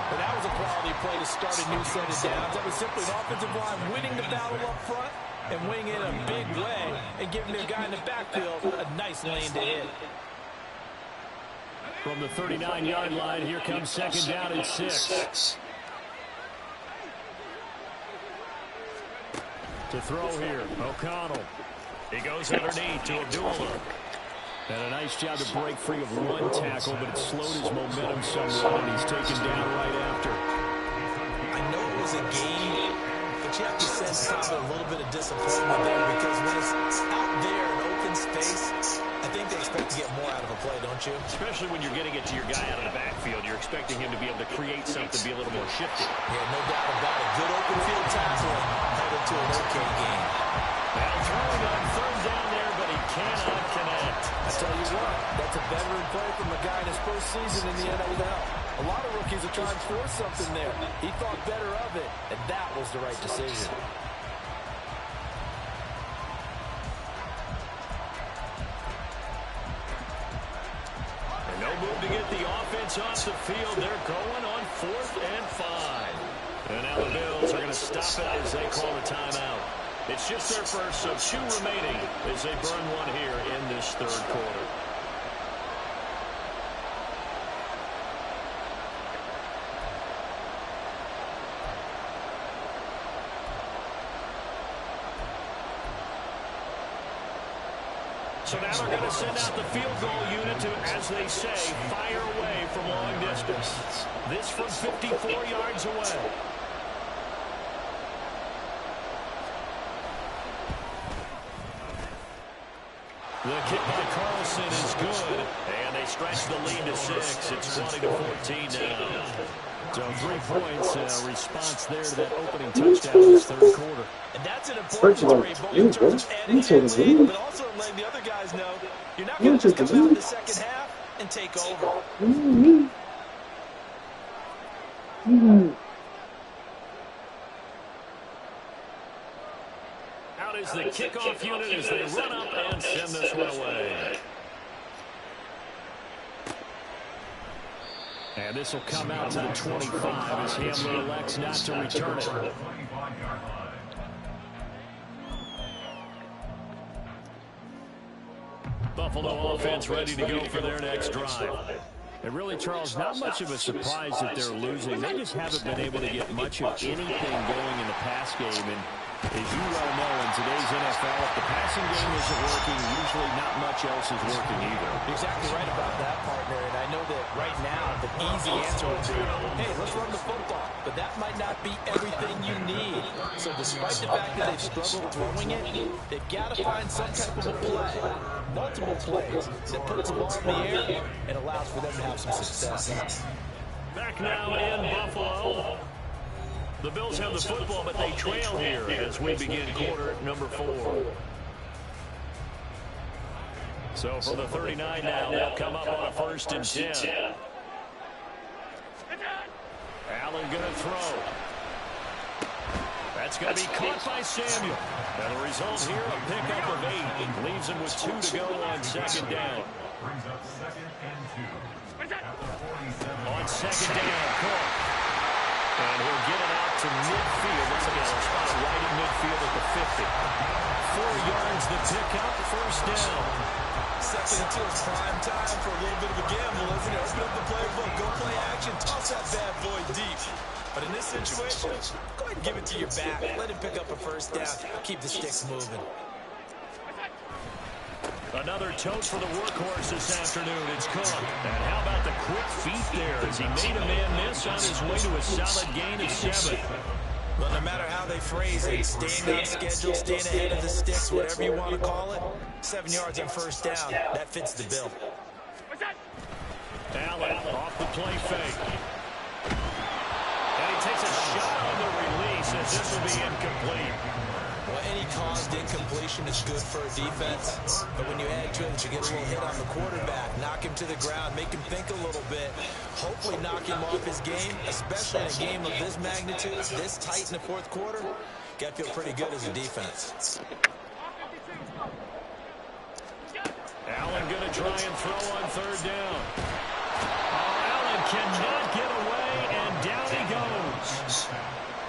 But that was a quality play to start a new set of downs. That was simply an offensive line winning the battle up front and winning it in a big way and giving their guy in the backfield a nice lane to hit. From the 39-yard line, here comes 2nd down and 6. To throw here, O'Connell. He goes underneath to Abdullah. And a nice job to break free of 1 tackle, but it slowed his momentum somewhat, and he's taken down right after. I know it was a game, but you have to sense probably a little bit of disappointment there because when it's out there in open space, I think they expect to get more out of a play, don't you? Especially when you're getting it to your guy out of the backfield. You're expecting him to be able to create something, be a little more shifty. Yeah, no doubt about it. Good open field tackling headed to an okay game. Now throwing on 3rd down there, but he cannot connect. I tell you what, that's a veteran play from a guy in his first season in the NFL. A lot of rookies are trying to force something there. He thought better of it, and that was the right decision. And no move to get the offense off the field. They're going on 4th and 5. And now the Bills are going to stop it as they call a timeout. It's just their first, so 2 remaining as they burn 1 here in this 3rd quarter. So now they're going to send out the field goal unit to, as they say, fire away from long distance. This from 54 yards away. The kick by Carlson is good, and they stretch the lead to 6. It's 20-14 now. So 3 points, response there to that opening touchdown in this 3rd quarter. And that's an important three, both in terms of adding that lead, but also letting the other guys know you're not going to just come out in the 2nd half and take over. Out is the kickoff unit as they run up and send this one away. And this will come out to the 25 as Hamler elects not to return it. Buffalo offense ready to go for their next drive. And really, Charles, not much of a surprise that they're losing. They just haven't been able to get much of anything going in the pass game. And as you well know, in today's NFL, if the passing game isn't working, usually not much else is working either. You're exactly right about that, partner. And I know that right now the easy answer would be, hey, let's run the football. But that might not be everything you need. So despite the fact that they've struggled throwing it, they've got to find some type of a play, multiple plays, that puts the ball in the air and allows for them to have some success. Back now in Buffalo. The Bills have the football, but they trail here as we begin quarter number 4. So from the 39 now, they'll come up on a 1st and 10. Allen going to throw. That's going to be caught by Samuel. And the result here, a pickup of 8. Leaves him with 2 to go on 2nd down. On 2nd down, Cook. And he'll get it out to midfield. Looks like he's spotted right in midfield at the 50. 4 yards the pickup, 1st down. 2nd and 2 is prime time for a little bit of a gamble, isn't it? Open up the playbook, go play action, toss that bad boy deep. But in this situation, go ahead and give it to your back. Let him pick up a 1st down. Keep the sticks moving. Another tote for the workhorse this afternoon. It's Cook. And how about the quick feet there as he made a man miss on his way to a solid gain of 7. Well, no matter how they phrase it, staying on schedule, staying ahead of the sticks, whatever you want to call it, 7 yards on 1st down, that fits the bill. Allen off the play fake. And he takes a shot on the release as this will be incomplete. Well, any caused incompletion is good for a defense, but when you add to it, you get a little hit on the quarterback, knock him to the ground, make him think a little bit, hopefully knock him off his game, especially in a game of this magnitude, this tight in the 4th quarter. Got to feel pretty good as a defense. Allen going to try and throw on 3rd down. Allen cannot get away, and down he goes.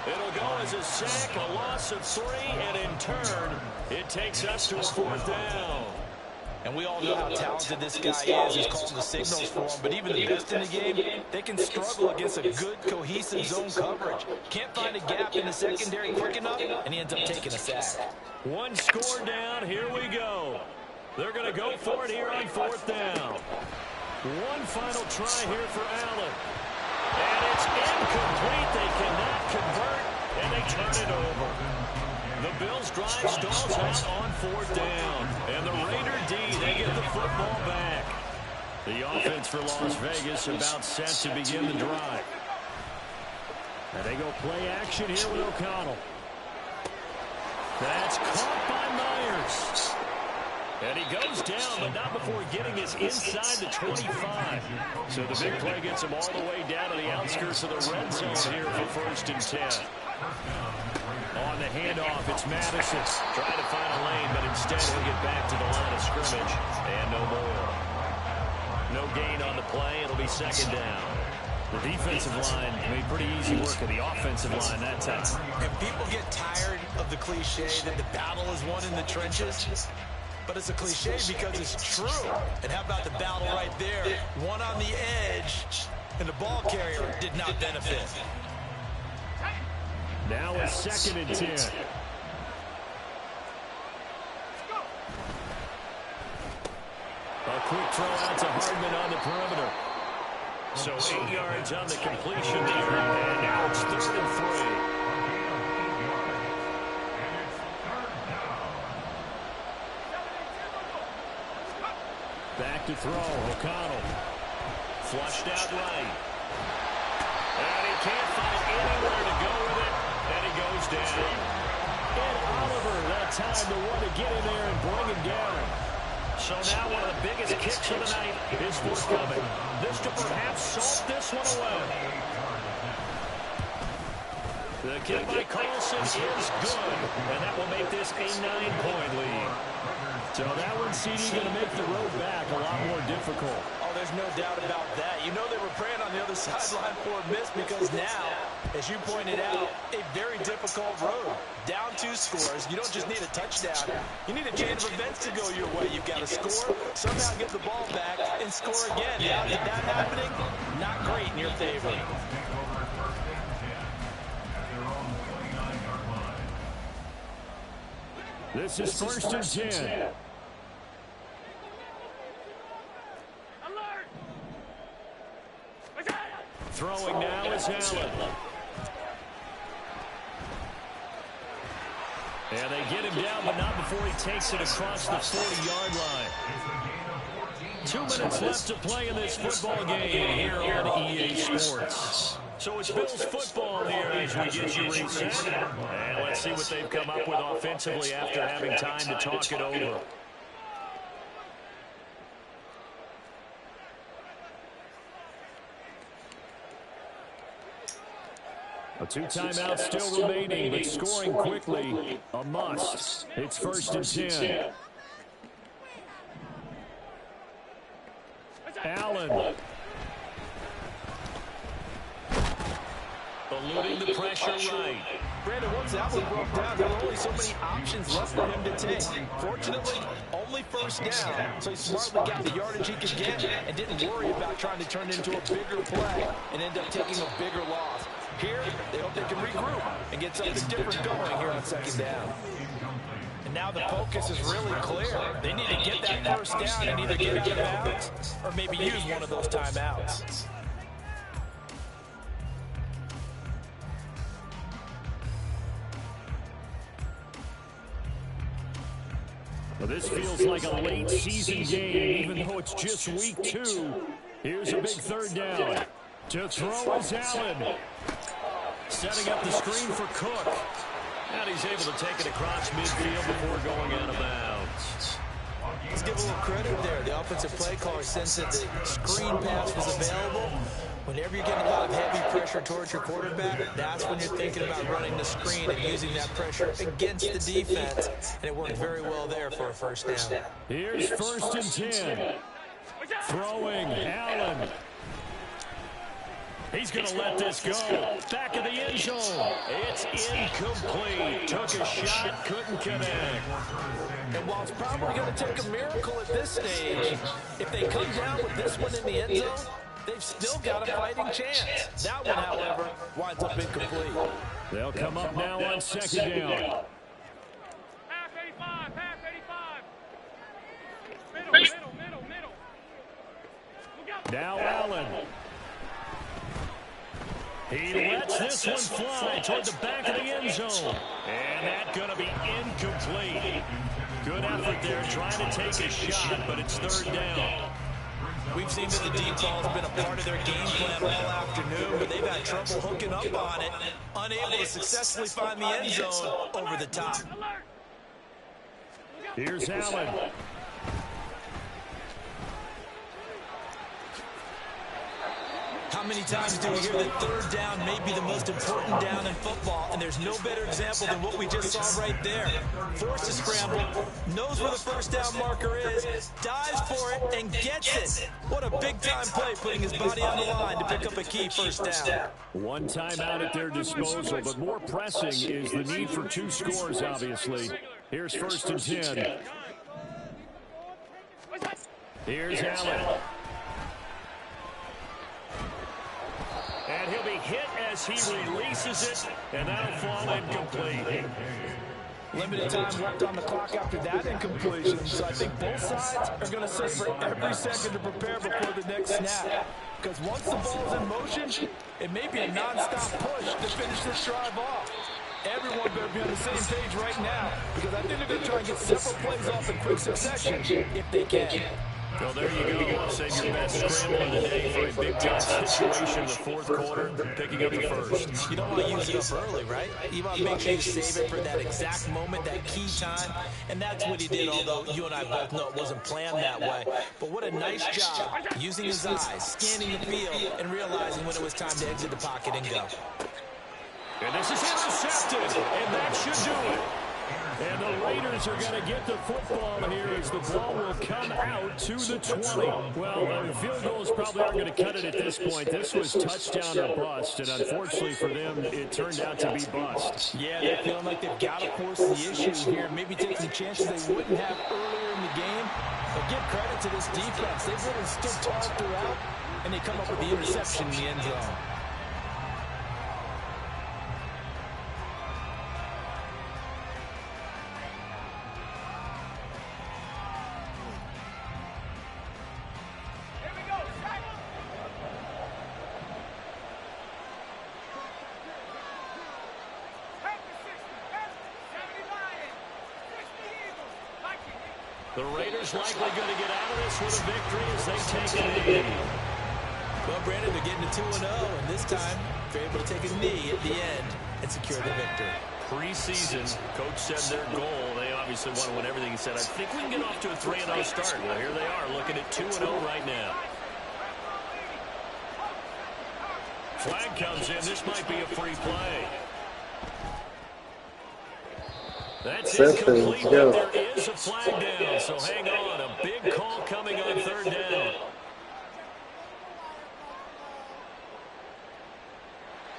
It'll go as a sack, a loss of 3, and in turn, it takes us to a 4th down. And we all know how talented this guy is. He's calling the signals for him. But even the best in the game, they can struggle against a good, cohesive zone coverage. Can't find a gap in the secondary quick enough, and he ends up taking a sack. 1 score down. Here we go. They're going to go for it here on 4th down. 1 final try here for Allen. And it's incomplete. They cannot convert, and they turn it over. The Bills drive stalls out on 4th down. And the Raider D, they get the football back. The offense for Las Vegas about set to begin the drive. And they go play action here with O'Connell. That's caught by Myers. And he goes down, but not before getting this inside the 25. So the big play gets him all the way down to the outskirts of the red zone here for 1st and 10. On the handoff, it's Madison. Trying to find a lane, but instead he'll get back to the line of scrimmage. And no more. No gain on the play. It'll be 2nd down. The defensive line made pretty easy work of the offensive line that time. And people get tired of the cliche that the battle is won in the trenches. But it's a cliche because it's true. And how about the battle right there? One on the edge, and the ball carrier did not benefit. Now it's 2nd and 10. A quick throw out to Hardman on the perimeter. So 8 yards on the completion here, and now it's 3rd and 3. Back to throw, O'Connell. Flushed out right. And he can't find anywhere to go with it, and he goes down. And Oliver, that time to want to get in there and bring him down. So now one of the biggest kicks of the night is forthcoming. This to perhaps salt this one away. The kick by Carlson is good, and that will make this a 9-point lead. So that one, CD, going to make the road back a lot more difficult. Oh, there's no doubt about that. You know they were praying on the other sideline for a miss because now, as you pointed out, a very difficult road. Down 2 scores. You don't just need a touchdown. You need a chain of events to go your way. You've got to score, somehow get the ball back, and score again. Now, that happening, not great in your favor. This is 1st and 10. Throwing now is Allen. And they get him down, but not before he takes it across the 40-yard line. 2 minutes left to play in this football game here on EA Sports. So it's Bills football here as we get you reset. And let's see what they've come up with offensively after having time to talk it over. A 2 timeouts still remaining, but scoring quickly, a must. It's 1st and 10. Allen. Eluding the pressure right. Brandon, once that one broke down, there were only so many options left for him to take. Fortunately, only 1st down, so he smartly got the yardage he could get and didn't worry about trying to turn it into a bigger play and end up taking a bigger loss. Here, they hope they can regroup and get something different going here on 2nd down. And now the focus is really clear. They need to get that 1st down and either get out of bounds or maybe use one of those timeouts. Well, this feels like a late season game, even though it's just week 2. Here's a big 3rd down. To throw is Allen. Setting up the screen for Cook. And he's able to take it across midfield before going out of bounds. Let's give a little credit there. The offensive play caller sensed that the screen pass was available. Whenever you're getting a lot of heavy pressure towards your quarterback, that's when you're thinking about running the screen and using that pressure against the defense. And it worked very well there for a 1st down. Here's 1st and 10. Throwing, Allen. He's going to let this go. Back of the end zone. It's incomplete. Took a shot, couldn't connect. And while it's probably going to take a miracle at this stage, if they come down with this one in the end zone, they've still got a fighting chance. That one, however, winds up incomplete. They'll come up now on 2nd down. Half 85, half 85. Middle. Now Allen. He lets this one fly toward the back of the end zone. And that's going to be incomplete. Good effort there trying to take a shot, but it's 3rd down. We've seen that the deep ball has been a part of their game plan all afternoon, but they've had trouble hooking up on it, unable to successfully find the end zone over the top. Here's Allen. How many times do we hear that 3rd down may be the most important down in football, and there's no better example than what we just saw right there. Forced to scramble, knows where the 1st down marker is, dives for it, and gets it. What a big-time play, putting his body on the line to pick up a key 1st down. One timeout at their disposal, but more pressing is the need for 2 scores, obviously. Here's 1st and 10. Here's Allen. And he'll be hit as he releases it, and that'll fall incomplete. Limited time left on the clock after that incompletion, so I think both sides are going to search for every second to prepare before the next snap. Because once the ball's in motion, it may be a non-stop push to finish this drive off. Everyone better be on the same page right now, because I think they're going to try and get several plays off in quick succession if they can. Well, there you go. Save your best scramble of the day for a big-time situation in the 4th quarter, picking up the 1st. You don't want to use it up early, right? You want to make sure you save it for that exact moment, that key time, and that's what he did, although you and I both know it wasn't planned that way. But what a nice job using his eyes, scanning the field, and realizing when it was time to exit the pocket and go. And this is intercepted, and that should do it. And the Raiders are going to get the football here as the ball will come out to the 20. Well, the field goals probably aren't going to cut it at this point. This was touchdown or bust, and unfortunately for them, it turned out to be bust. Yeah, they're feeling like they've got to force the issue here, maybe take some chances they wouldn't have earlier in the game. But give credit to this defense. They've really stood tall throughout, and they come up with the interception in the end zone. The Raiders likely going to get out of this with a victory as they take a knee. Well, Brandon, they're getting to 2-0, and this time they're able to take a knee at the end and secure the victory. Preseason, coach said their goal, they obviously want to win everything. He said, I think we can get off to a 3-0 start. Well, here they are looking at 2-0 right now. Flag comes in. This might be a free play. That's incomplete, but there is a flag down. So hang on. A big call coming on third down.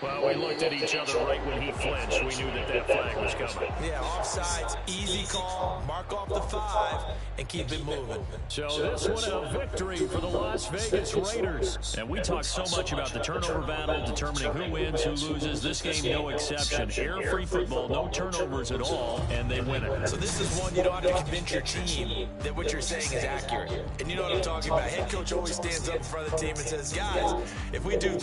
Well, we looked at each other right when he flinched. We knew that flag was coming. Yeah, offsides, easy call, mark off the 5, and keep it moving. So this one a victory for the Las Vegas Raiders. And we talked so much about the turnover battle, determining who wins, who loses. This game, no exception. Air-free football, no turnovers at all, and they win it. So this is one you don't have to convince your team that what you're saying is accurate. And you know what I'm talking about. Head coach always stands up in front of the team and says, guys, if we do